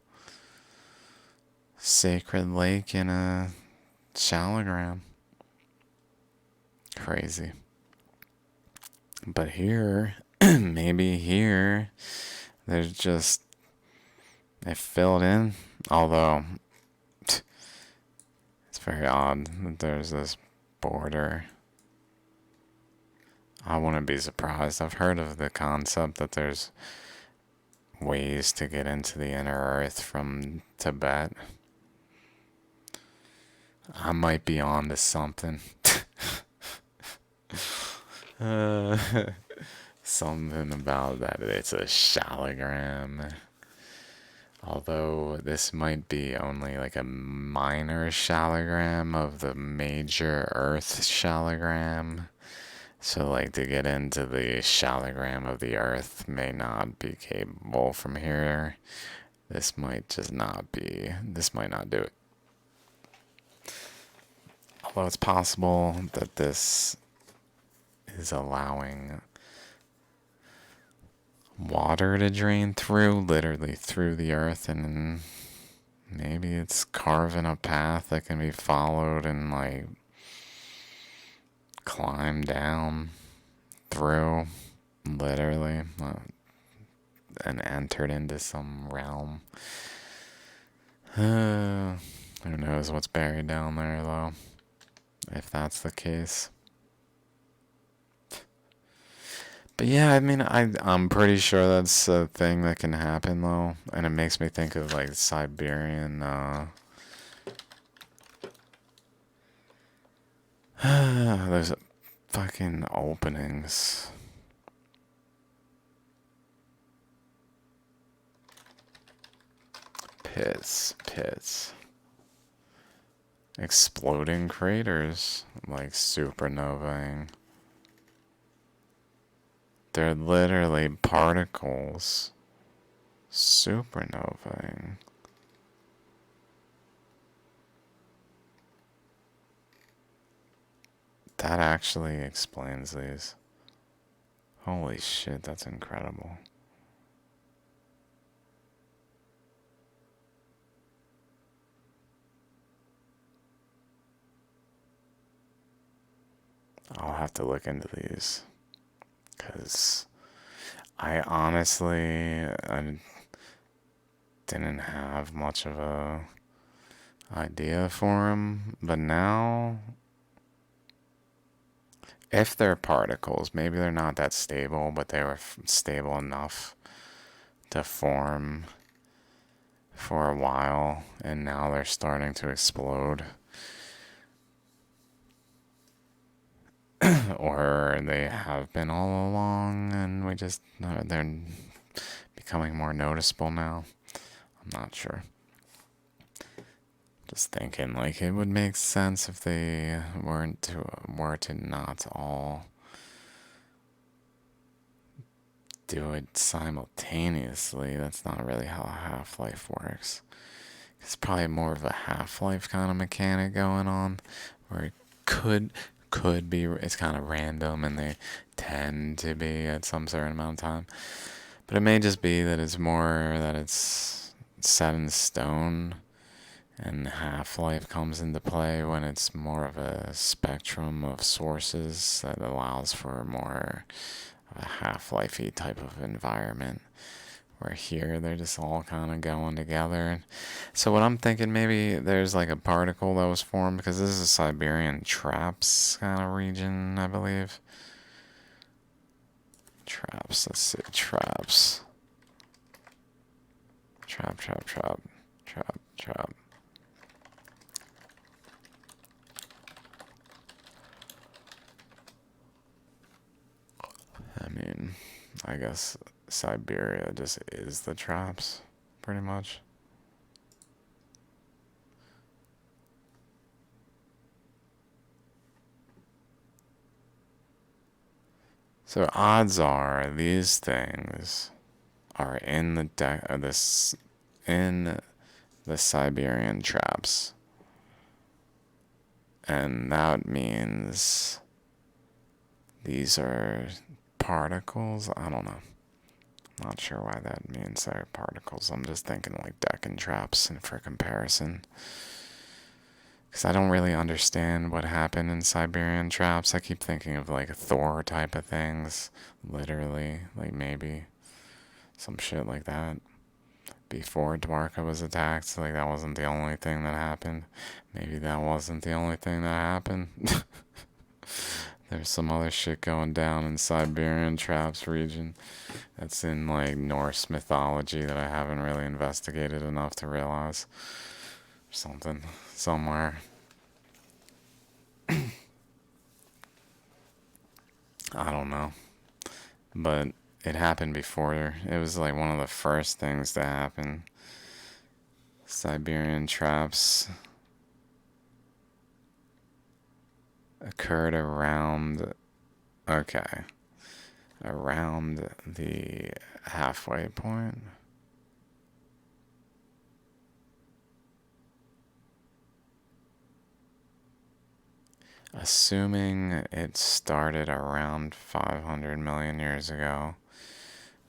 sacred lake in a shaligram. Crazy. But here, maybe here, there's just, it filled in. Although, it's very odd that there's this border. I wouldn't be surprised. I've heard of the concept that there's ways to get into the inner earth from Tibet. I might be on to something. Something about that. It's a shaligram. Although this might be only like a minor shaligram of the major Earth shaligram. So, like, to get into the shaligram of the Earth may not be capable from here. This might just not be, this might not do it. Although it's possible that this is allowing water to drain through, literally through the Earth, and maybe it's carving a path that can be followed and, like, climb down through, literally, and entered into some realm. Who knows what's buried down there, though, if that's the case. But yeah, I mean, I'm pretty sure that's a thing that can happen, though, and it makes me think of, like, Siberian, there's fucking openings. Pits. Exploding craters, like supernovaing. They're literally particles supernovaing. That actually explains these. Holy shit, that's incredible. I'll have to look into these. Because I honestly I didn't have much of a idea for them. But now, if they're particles, maybe they're not that stable, but they were stable enough to form for a while, and now they're starting to explode. Or they have been all along, and they're becoming more noticeable now. I'm not sure. Just thinking, like, it would make sense if they were to not all do it simultaneously. That's not really how Half-Life works. It's probably more of a Half-Life kind of mechanic going on, where it could be, it's kind of random, and they tend to be at some certain amount of time. But it may just be that it's set in stone, and Half-Life comes into play when it's more of a spectrum of sources that allows for more of a Half-Life-y type of environment. Where here they're just all kind of going together. So what I'm thinking, maybe there's like a particle that was formed, because this is a Siberian traps kind of region, I believe. Traps, let's see, traps. Trap. I mean, I guess Siberia just is the traps, pretty much. So odds are these things are in in the Siberian traps, and that means these are particles. I don't know. Not sure why that means they're particles. I'm just thinking like Deccan traps, and for comparison. Because I don't really understand what happened in Siberian traps. I keep thinking of like Thor type of things. Literally, like maybe some shit like that. Before Dwarka was attacked, so like that wasn't the only thing that happened. Maybe that wasn't the only thing that happened. There's some other shit going down in Siberian Traps region that's in like Norse mythology that I haven't really investigated enough to realize. Something somewhere. I don't know. But it happened before. It was like one of the first things to happen. Siberian traps occurred around, okay, around the halfway point. Assuming it started around 500 million years ago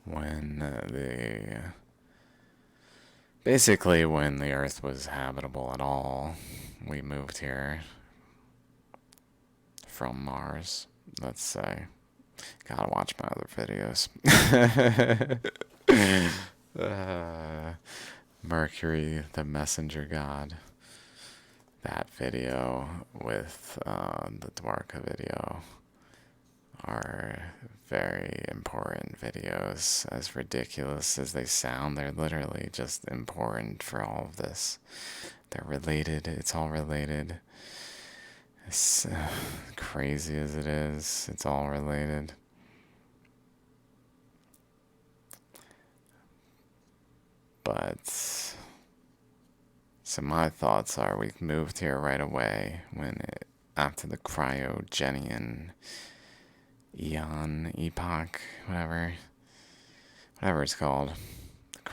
when basically when the Earth was habitable at all, we moved here from Mars, let's say. Gotta watch my other videos. Mercury, the messenger god. That video with the Dwarka video are very important videos. As ridiculous as they sound, they're literally just important for all of this. They're related, it's all related. As crazy as it is, it's all related. But so my thoughts are we moved here right away after the cryogenian epoch, whatever it's called.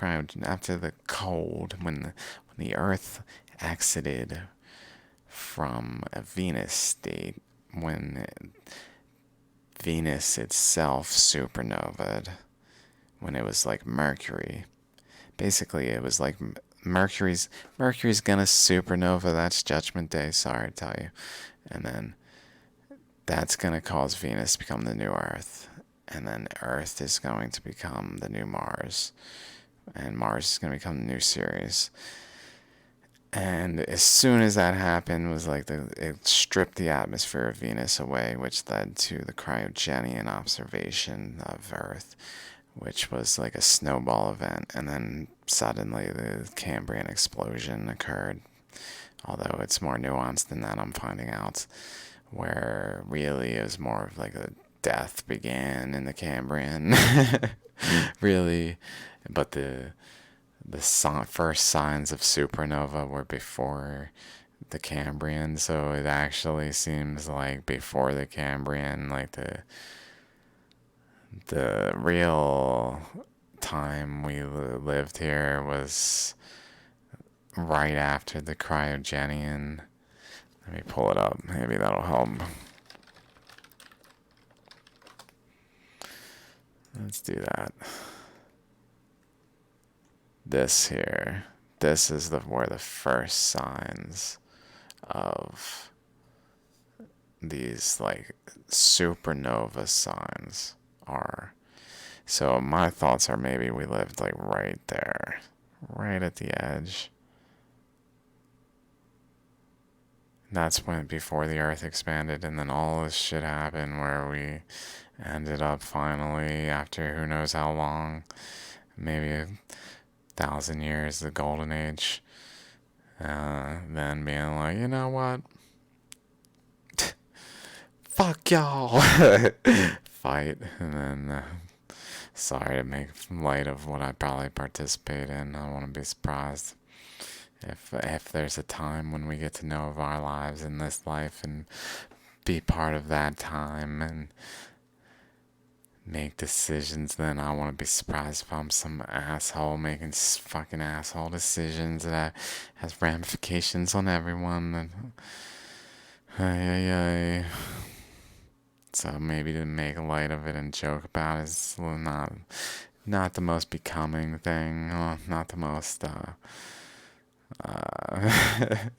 After the cold, when the Earth exited from a Venus state, when Venus itself supernovaed, when it was like Mercury. Basically, it was like Mercury's gonna supernova. That's Judgment Day. Sorry to tell you. And then that's gonna cause Venus to become the new Earth, and then Earth is going to become the new Mars, and Mars is gonna become the new Ceres. And as soon as that happened, was like it stripped the atmosphere of Venus away, which led to the cryogenian observation of Earth, which was like a snowball event, and then suddenly the Cambrian explosion occurred. Although it's more nuanced than that, I'm finding out, where really it was more of like a death began in the Cambrian, really, but the first signs of supernova were before the Cambrian, so it actually seems like before the Cambrian, like the real time we lived here was right after the cryogenian. Let me pull it up. Maybe that'll help. Let's do that. This here. This is where the first signs of these like supernova signs are. So my thoughts are maybe we lived like right there, right at the edge. That's when before the Earth expanded, and then all this shit happened where we ended up finally, after who knows how long, maybe 1,000 years, the Golden Age, then being like, you know what? Fuck y'all! Fight, and then sorry to make light of what I probably participate in. I want to be surprised if there's a time when we get to know of our lives in this life and be part of that time and make decisions, then I want to be surprised if I'm some asshole making fucking asshole decisions that has ramifications on everyone. And so maybe to make light of it and joke about it is not the most becoming thing. Not the most I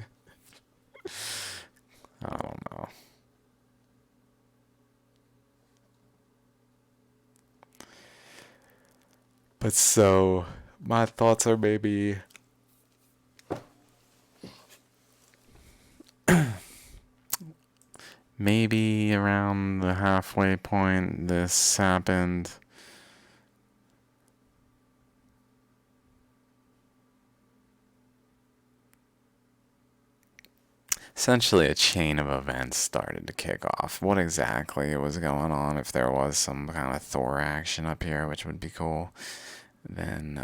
don't know. But so my thoughts are maybe around the halfway point this happened. Essentially, a chain of events started to kick off. What exactly was going on, if there was some kind of Thor action up here, which would be cool, then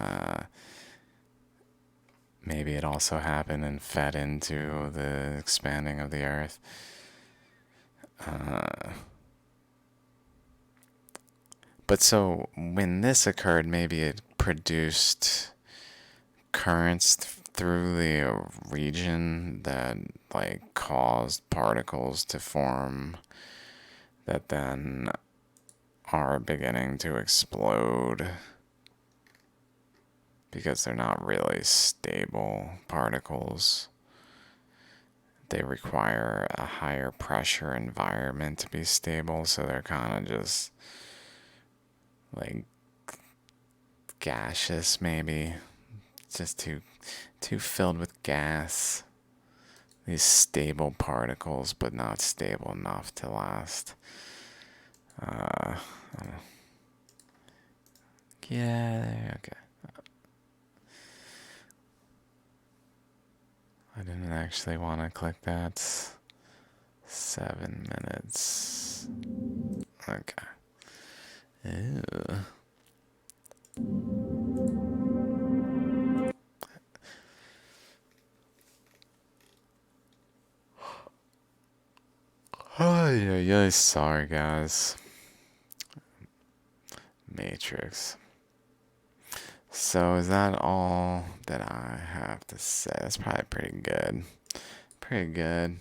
maybe it also happened and fed into the expanding of the Earth. But so when this occurred, maybe it produced currents through the region that like caused particles to form that then are beginning to explode because they're not really stable particles. They require a higher pressure environment to be stable, so they're kind of just like gaseous, maybe just too filled with gas. These stable particles, but not stable enough to last. Uh, yeah, okay. I didn't actually want to click that. 7 minutes. Okay. Ew. Oh, yeah, sorry, guys. Matrix. So, is that all that I have to say? That's probably pretty good. Pretty good.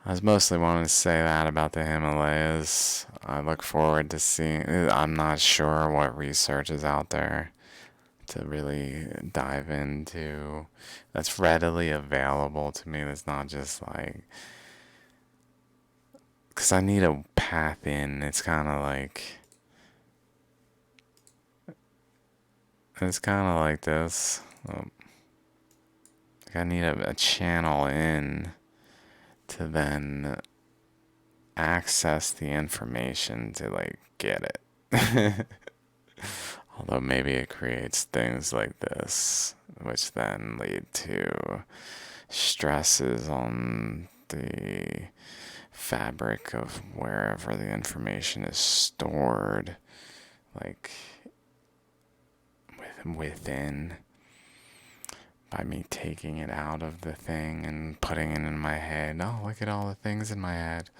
I was mostly wanting to say that about the Himalayas. I look forward to seeing. I'm not sure what research is out there to really dive into that's readily available to me. That's not just like. Because I need a path in. It's kind of like. It's kind of like this. Like I need a channel in to then access the information to like get it. Although maybe it creates things like this, which then lead to stresses on the fabric of wherever the information is stored, like within, by me taking it out of the thing and putting it in my head. Oh, look at all the things in my head.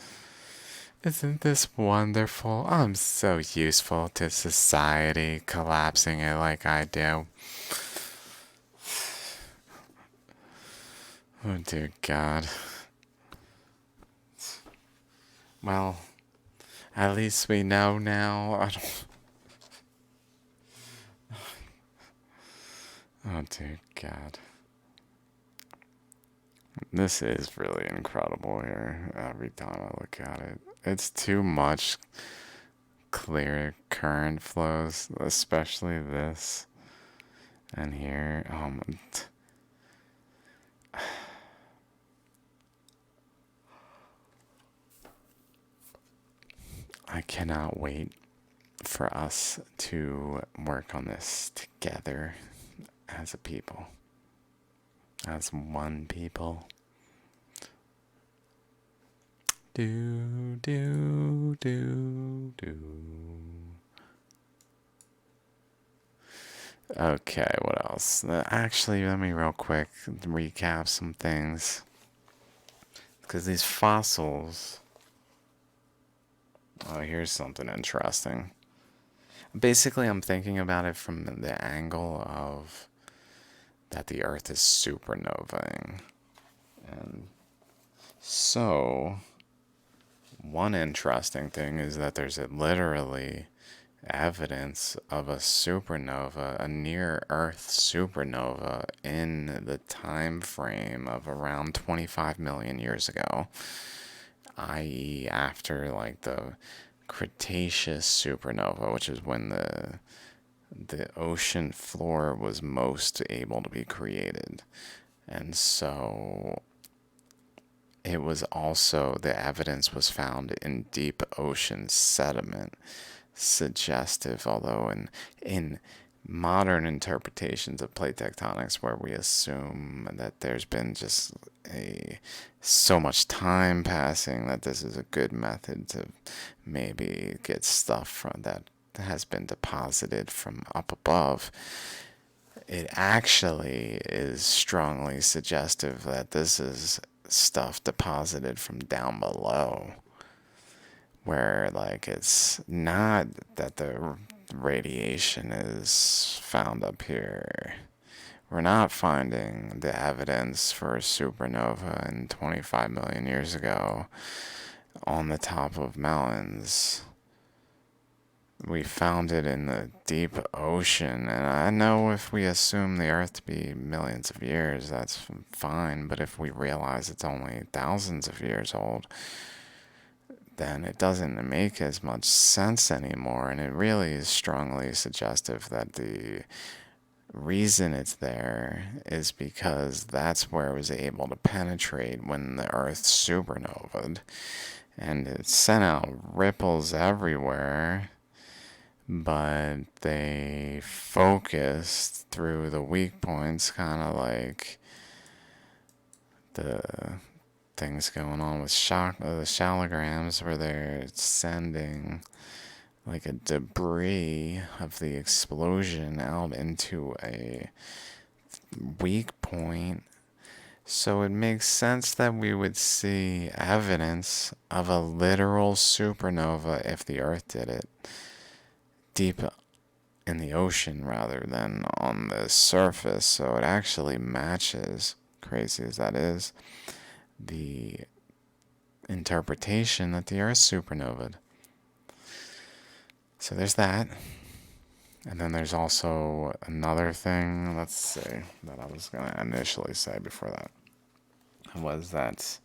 Isn't this wonderful? I'm so useful to society, collapsing it like I do. Oh, dear God. Well, at least we know now. I don't. Oh, dear God. This is really incredible here every time I look at it. It's too much clear current flows, especially this and here. I cannot wait for us to work on this together as a people, as one people. Do, do, do, do. Okay, what else? Actually, let me real quick recap some things. Because these fossils. Oh, here's something interesting. Basically, I'm thinking about it from the angle of that the Earth is supernovaing. And so, one interesting thing is that there's literally evidence of a supernova, a near Earth supernova, in the time frame of around 25 million years ago, i.e., after like the Cretaceous supernova, which is when the ocean floor was most able to be created. And so it was also, the evidence was found in deep ocean sediment, suggestive, although in modern interpretations of plate tectonics, where we assume that there's been just so much time passing that this is a good method to maybe get stuff from that has been deposited from up above. it actually is strongly suggestive that this is stuff deposited from down below, where like it's not that the radiation is found up here. We're not finding the evidence for a supernova in 25 million years ago on the top of mountains. We found it in the deep ocean, and I know if we assume the Earth to be millions of years, that's fine, but if we realize it's only thousands of years old, then it doesn't make as much sense anymore, and it really is strongly suggestive that the reason it's there is because that's where it was able to penetrate when the Earth supernovaed, and it sent out ripples everywhere, but they focused through the weak points, kind of like the things going on with the Shaligrams, where they're sending like a debris of the explosion out into a weak point. So it makes sense that we would see evidence of a literal supernova if the Earth did it deep in the ocean rather than on the surface. So it actually matches, crazy as that is, the interpretation that the Earth supernovaed. So there's that. And then there's also another thing, let's see, that I was going to initially say before that, was that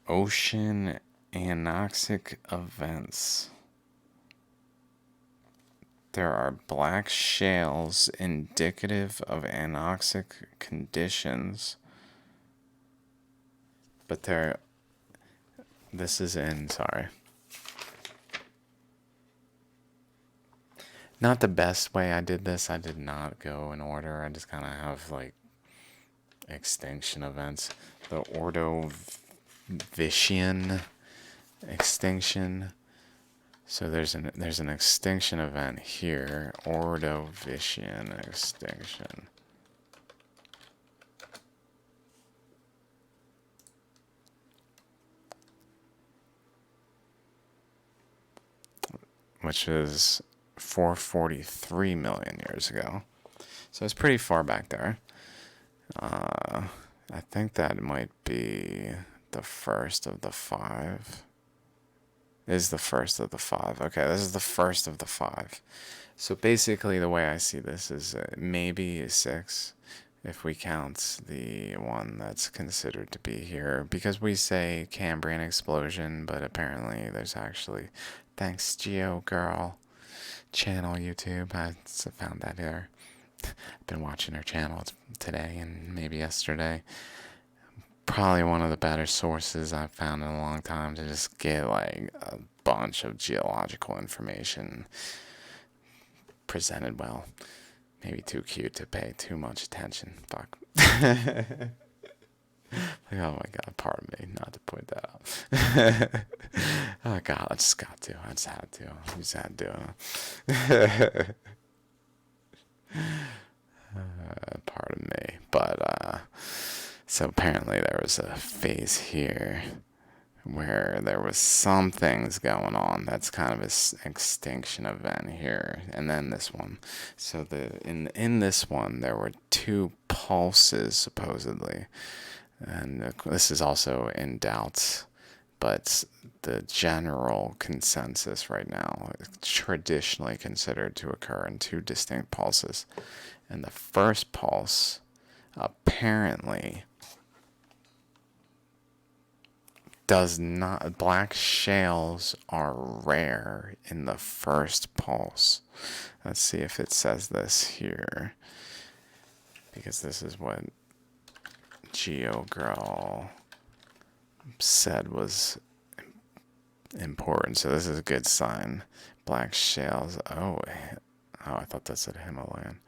ocean anoxic events. There are black shales indicative of anoxic conditions, but this is in, sorry. Not the best way I did this. I did not go in order. I just kind of have like extinction events. The Ordovician extinction. So there's an extinction event here. Ordovician extinction. Which is 443 million years ago. So it's pretty far back there. I think that might be the first of the five. Is the first of the five. Okay, this is the first of the five. So basically the way I see this is maybe 6 if we count the one that's considered to be here, because we say Cambrian explosion, but apparently there's actually, thanks Geo Girl channel YouTube, I found that here. I've been watching her channel today and maybe yesterday. Probably one of the better sources I've found in a long time to just get like a bunch of geological information presented well. Maybe too cute to pay too much attention. Fuck. Like, oh my god, pardon me not to point that out. Oh god, I just had to. Pardon me. But, so apparently there was a phase here where there was some things going on. That's kind of an extinction event here, and then this one. So in this one there were 2 pulses supposedly, and this is also in doubt. But the general consensus right now is traditionally considered to occur in 2 distinct pulses, and the first pulse apparently does not. Black shales are rare in the first pulse. Let's see if it says this here, because this is what Geo Girl said was important. So this is a good sign. Black shales. Oh, I thought that said Himalayan.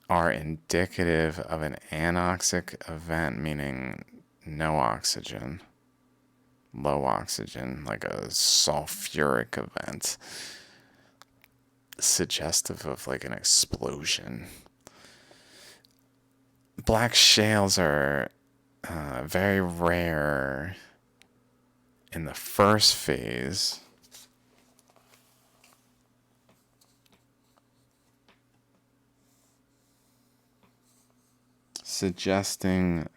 Are indicative of an anoxic event, meaning no oxygen, low oxygen, like a sulfuric event. suggestive of like an explosion. Black shales are very rare in the first phase. Suggesting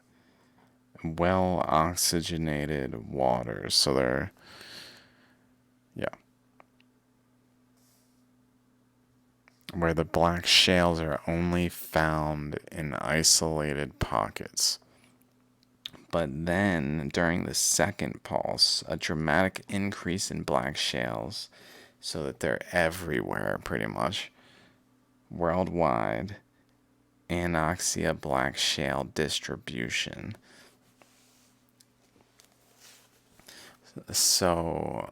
well oxygenated waters. So they're, yeah. Where the black shales are only found in isolated pockets. But then, during the second pulse, a dramatic increase in black shales, so that they're everywhere pretty much, worldwide, anoxia black shale distribution. So,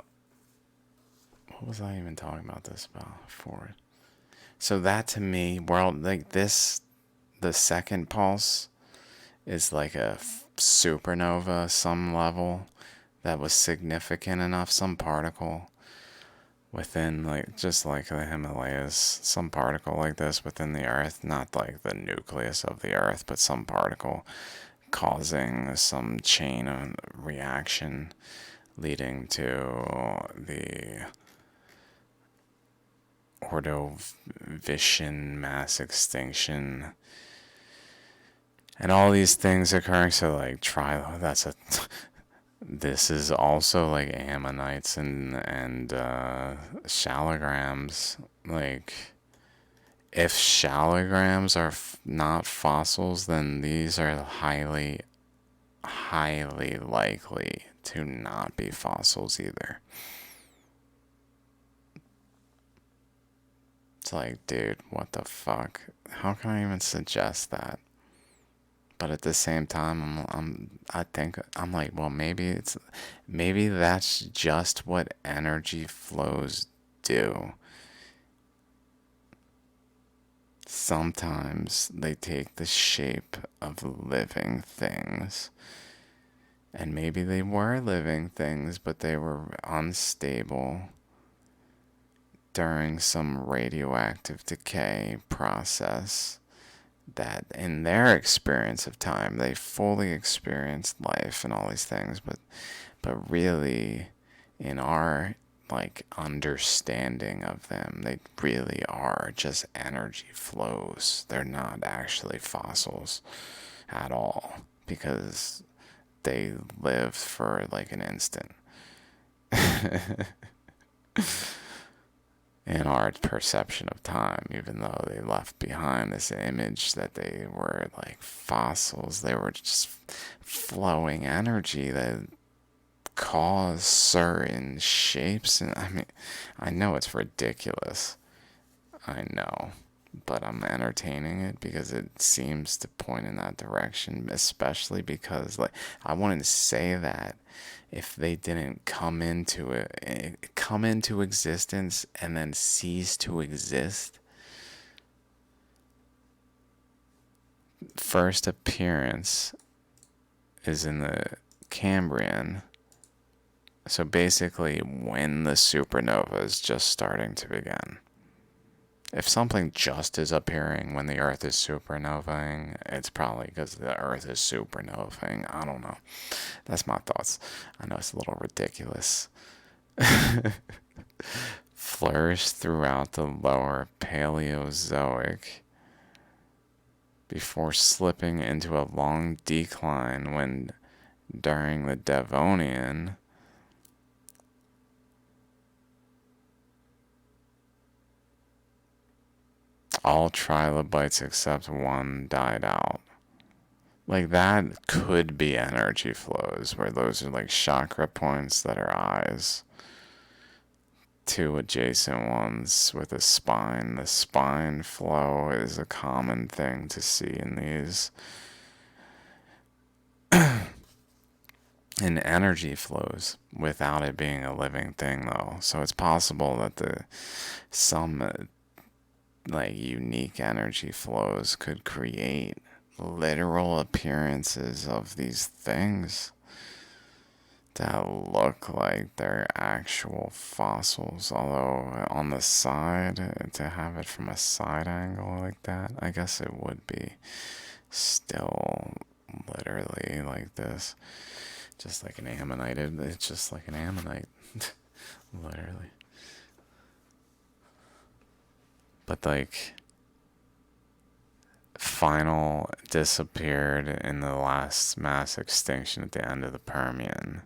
what was I even talking about this about before? So that to me, like this, the second pulse is like a supernova, some level that was significant enough, some particle within, like, just like the Himalayas, some particle like this within the Earth, not like the nucleus of the Earth, but some particle causing some chain of reaction leading to the Ordovician mass extinction and all these things occurring. So like this is also like ammonites and shaligrams. Like if shaligrams are not fossils, then these are highly likely to not be fossils either. It's like, dude, what the fuck? How can I even suggest that? But at the same time, I think I'm like, well, maybe that's just what energy flows do. Sometimes they take the shape of living things. And maybe they were living things, but they were unstable during some radioactive decay process that in their experience of time they fully experienced life and all these things, but really in our like understanding of them, they really are just energy flows. They're not actually fossils at all because they lived for like an instant in our perception of time, even though they left behind this image that they were like fossils. They were just flowing energy that caused certain shapes. And I mean, I know it's ridiculous. I know. But I'm entertaining it because it seems to point in that direction, especially because like I wanted to say that if they didn't come into existence and then cease to exist, first appearance is in the Cambrian. So basically when the supernova is just starting to begin. If something just is appearing when the Earth is supernovaing, it's probably because the Earth is supernovaing. I don't know. That's my thoughts. I know it's a little ridiculous. Flourished throughout the lower Paleozoic before slipping into a long decline when during the Devonian all trilobites except one died out. Like that could be energy flows, where those are like chakra points that are eyes. Two adjacent ones with a spine. The spine flow is a common thing to see in these. And energy flows without it being a living thing, though. So it's possible that some like unique energy flows could create literal appearances of these things that look like they're actual fossils. Although on the side, to have it from a side angle like that, I guess it would be still literally like this. Just like an ammonite. It's just like an ammonite. Literally. But like final disappeared in the last mass extinction at the end of the Permian.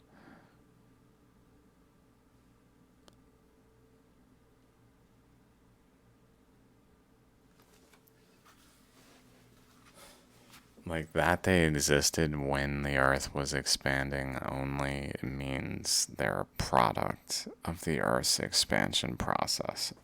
Like that they existed when the earth was expanding only means they're a product of the earth's expansion process.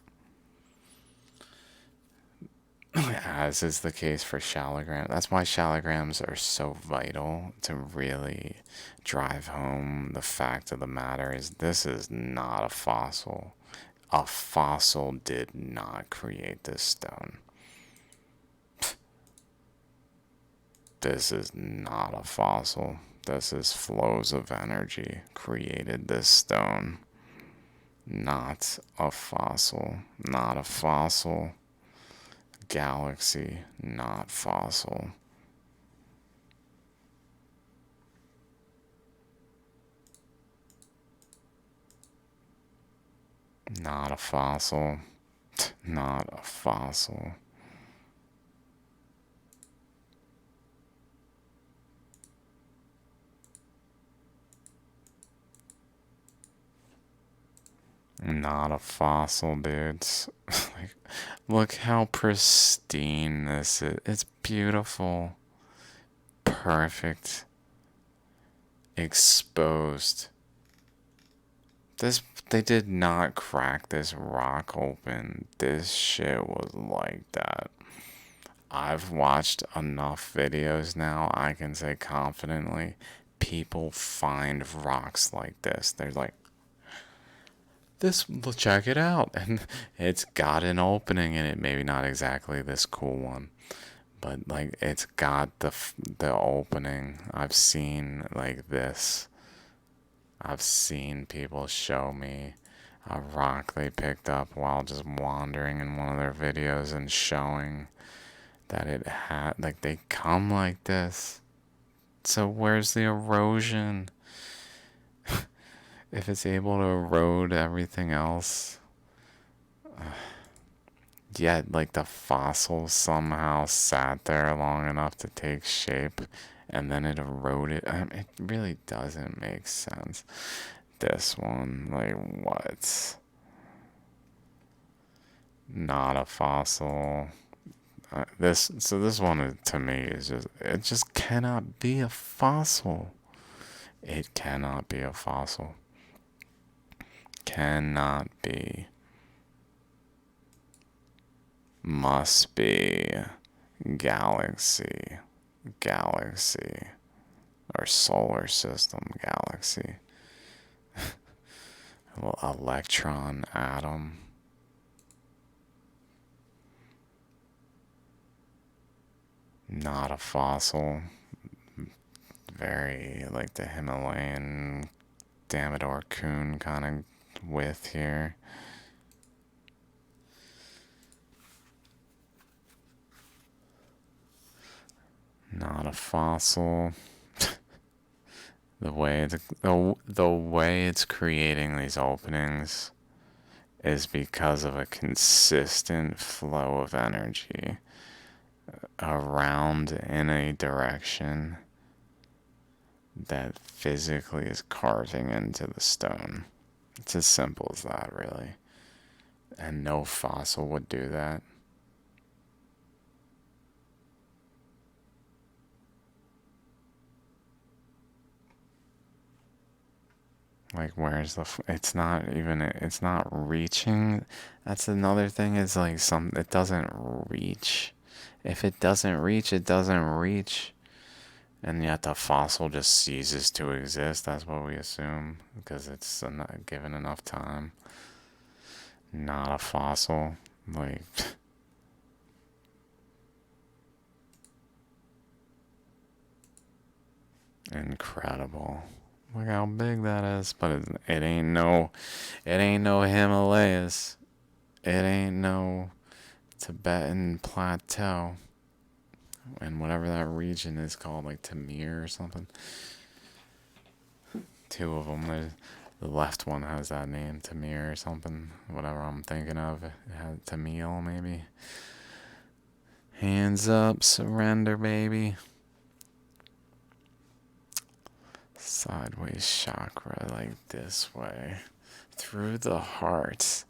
As is the case for shaligrams. That's why shaligrams are so vital to really drive home the fact of the matter is this is not a fossil. A fossil did not create this stone. This is not a fossil. This is flows of energy created this stone. Not a fossil. Not a fossil. Galaxy, not fossil. Not a fossil. Not a fossil. Not a fossil, dudes. Like, look how pristine this is. It's beautiful. Perfect. Exposed. This, they did not crack this rock open. This shit was like that. I've watched enough videos now, I can say confidently, people find rocks like this. They're like, this, well, check it out. And it's got an opening in it. Maybe not exactly this cool one, but like it's got the opening. I've seen like this. I've seen people show me a rock they picked up while just wandering in one of their videos and showing that it had, like, they come like this. So where's the erosion? If it's able to erode everything else, yet like the fossil somehow sat there long enough to take shape and then it eroded. It really doesn't make sense. This one, like, what? Not a fossil. This one to me is just, it just cannot be a fossil. It cannot be a fossil. Cannot be. Must be. Galaxy. Galaxy. Or solar system galaxy. Electron atom. Not a fossil. Very like the Himalayan Damodar coon kind of width here. Not a fossil. The way it's creating these openings is because of a consistent flow of energy around in a direction that physically is carving into the stone. It's as simple as that, really. And no fossil would do that. Like, where's it's not even, it's not reaching. That's another thing, is like it doesn't reach. If it doesn't reach, it doesn't reach. And yet the fossil just ceases to exist. That's what we assume, because it's not given enough time. Not a fossil. Like, incredible. Look how big that is. But it ain't no, it ain't no Himalayas. It ain't no Tibetan plateau. And whatever that region is called, like Tamir or something. Two of them. The left one has that name, Tamir or something. Whatever I'm thinking of. It had Tamil, maybe. Hands up, surrender, baby. Sideways chakra, like this way. Through the heart.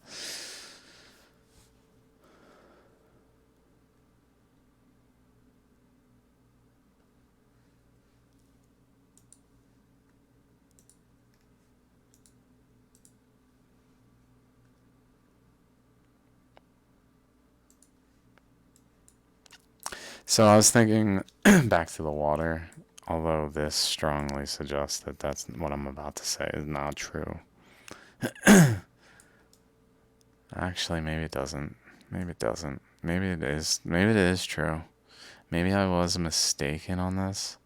So I was thinking back to the water, although this strongly suggests that that's what I'm about to say is not true. Actually, maybe it doesn't. Maybe it doesn't. Maybe it is. Maybe it is true. Maybe I was mistaken on this.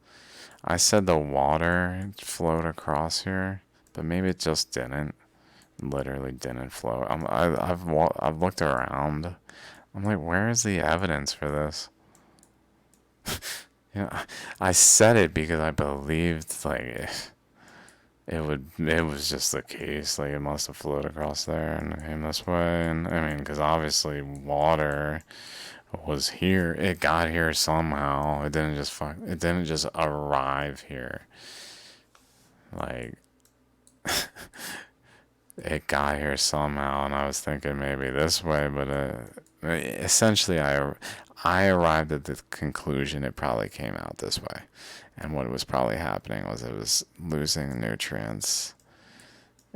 I said the water flowed across here, but maybe it just didn't. Literally didn't flow. I've looked around. I'm like, where is the evidence for this? You know, I said it because I believed like it was just the case. Like it must have flowed across there and came this way. And I mean, because obviously water was here. It got here somehow. It didn't just It didn't just arrive here. Like it got here somehow, and I was thinking maybe this way, but essentially I arrived at the conclusion it probably came out this way. And what was probably happening was it was losing nutrients,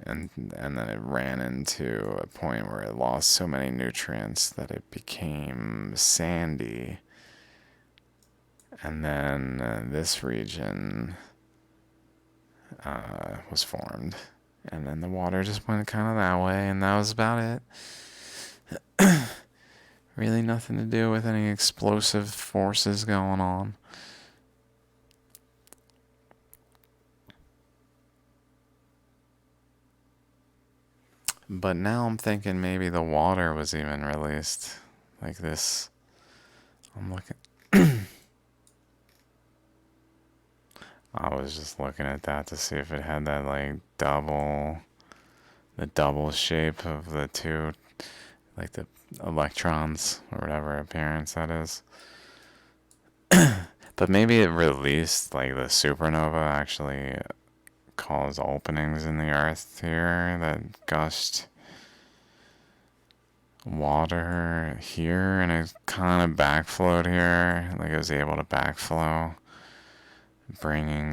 and then it ran into a point where it lost so many nutrients that it became sandy. And then this region was formed. And then the water just went kind of that way, and that was about it. Really nothing to do with any explosive forces going on. But now I'm thinking maybe the water was even released. Like this. I'm looking. I was just looking at that to see if it had that like the double shape of the two, like the electrons or whatever appearance that is. But maybe it released like the supernova actually caused openings in the earth here that gushed water here, and it kind of backflowed here. Like it was able to backflow,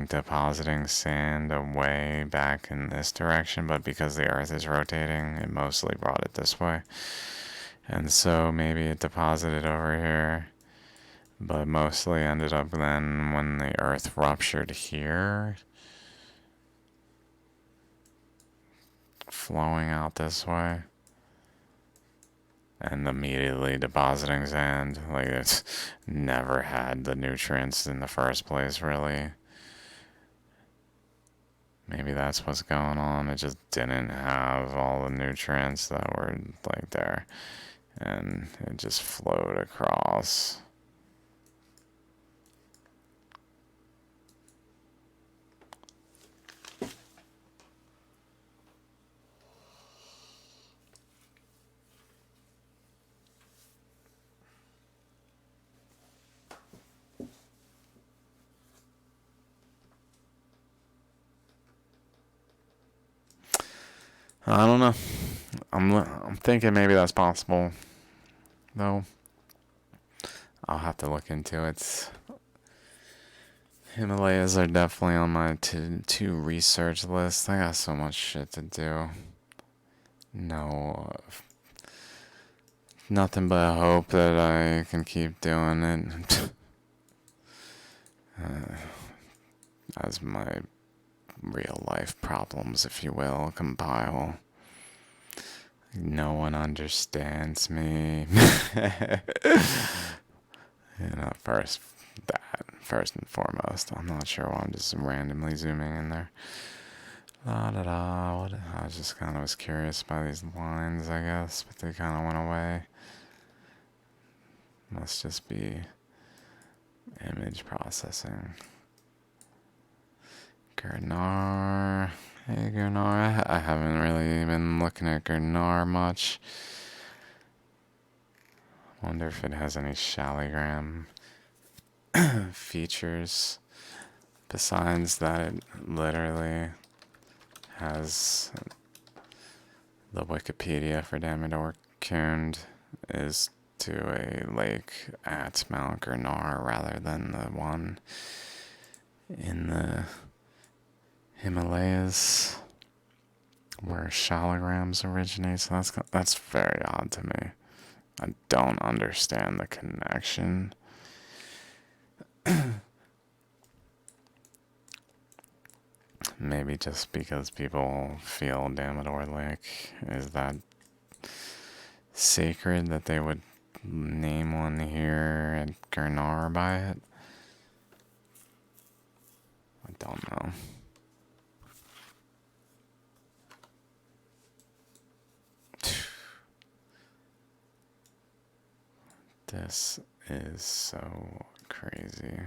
depositing sand away back in this direction, but because the earth is rotating, it mostly brought it this way. And so maybe it deposited over here, but mostly ended up then when the earth ruptured here, flowing out this way. And immediately depositing sand. Like it's never had the nutrients in the first place, really. Maybe that's what's going on. It just didn't have all the nutrients that were like there. And it just flowed across. I don't know. I'm thinking maybe that's possible, though. I'll have to look into it. Himalayas are definitely on my to research list. I got so much shit to do. No, nothing but hope that I can keep doing it. As my real life problems, if you will, compile. No one understands me. First, that, first and foremost. I'm not sure why I'm just randomly zooming in there. La da da. What? I just kind of was curious by these lines, I guess, but they kind of went away. Must just be image processing. Gurnar. Hey, Gurnar. I haven't really been looking at Gurnar much. Wonder if it has any Shaligram features besides that it literally has the Wikipedia for Damodar Kund is to a lake at Mount Gurnar rather than the one in the Himalayas where Shaligrams originate. So that's very odd to me. I don't understand the connection. Maybe just because people feel Damodar Lake is that sacred that they would name one here at Gurnar by it. I don't know. This is so crazy.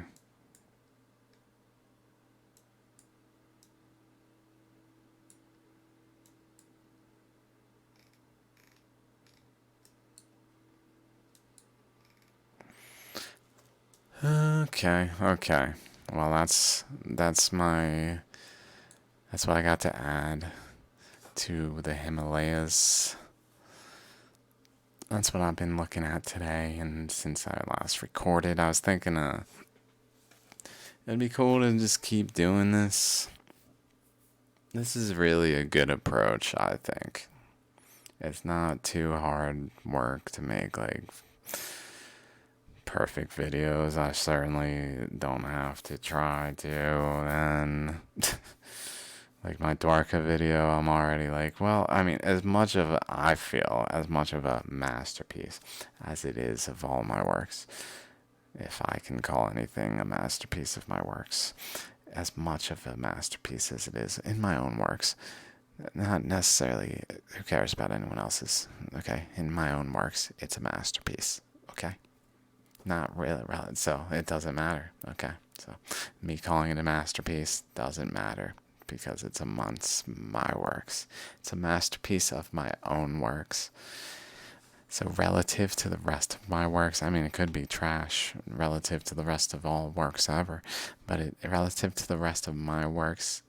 Okay. Well, that's what I got to add to the Himalayas. That's what I've been looking at today, and since I last recorded, I was thinking it'd be cool to just keep doing this. This is really a good approach, I think. It's not too hard work to make like perfect videos. I certainly don't have to try to, and like my Dwarka video, I'm already like, well, I mean, I feel as much of a masterpiece as it is of all my works, if I can call anything a masterpiece of my works, as much of a masterpiece as it is in my own works. Not necessarily, who cares about anyone else's, okay? In my own works, it's a masterpiece, okay? Not really relevant, so it doesn't matter, okay? So me calling it a masterpiece doesn't matter because it's amongst my works. It's a masterpiece of my own works. So relative to the rest of my works, I mean, it could be trash relative to the rest of all works ever, but relative to the rest of my works,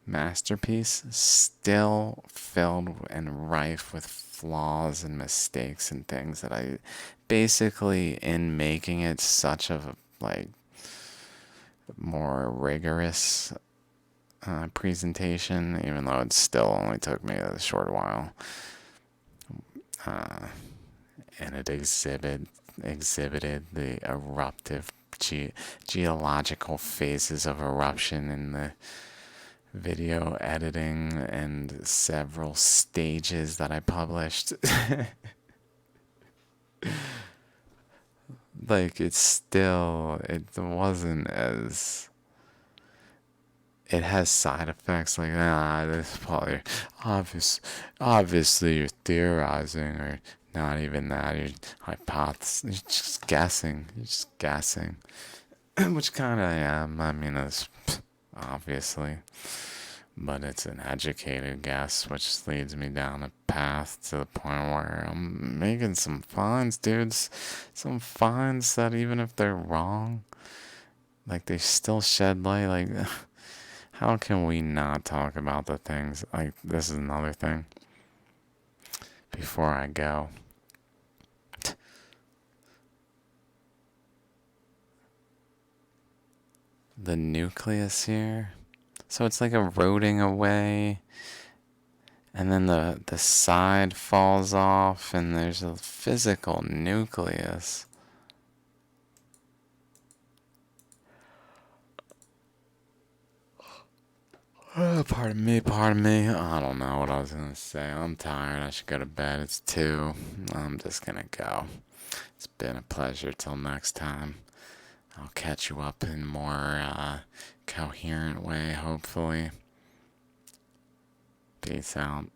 masterpiece, still filled and rife with flaws and mistakes and things that I basically, in making it such a like more rigorous presentation, even though it still only took me a short while, and it exhibited the eruptive geological phases of eruption in the video editing and several stages that I published. Like, it wasn't as, it has side effects like, this probably, obviously you're theorizing, or not even that, you're you're just guessing, which kind of I am. I mean, that's obviously, but it's an educated guess, which leads me down a path to the point where I'm making some finds, dudes. Some finds that even if they're wrong, like they still shed light. Like, how can we not talk about the things? Like, this is another thing. Before I go, the nucleus here. So it's like eroding away, and then the side falls off, and there's a physical nucleus. Pardon me. I don't know what I was gonna say. I'm tired. I should go to bed. It's 2. I'm just gonna go. It's been a pleasure. Till next time. I'll catch you up in more coherent way, hopefully. Peace out.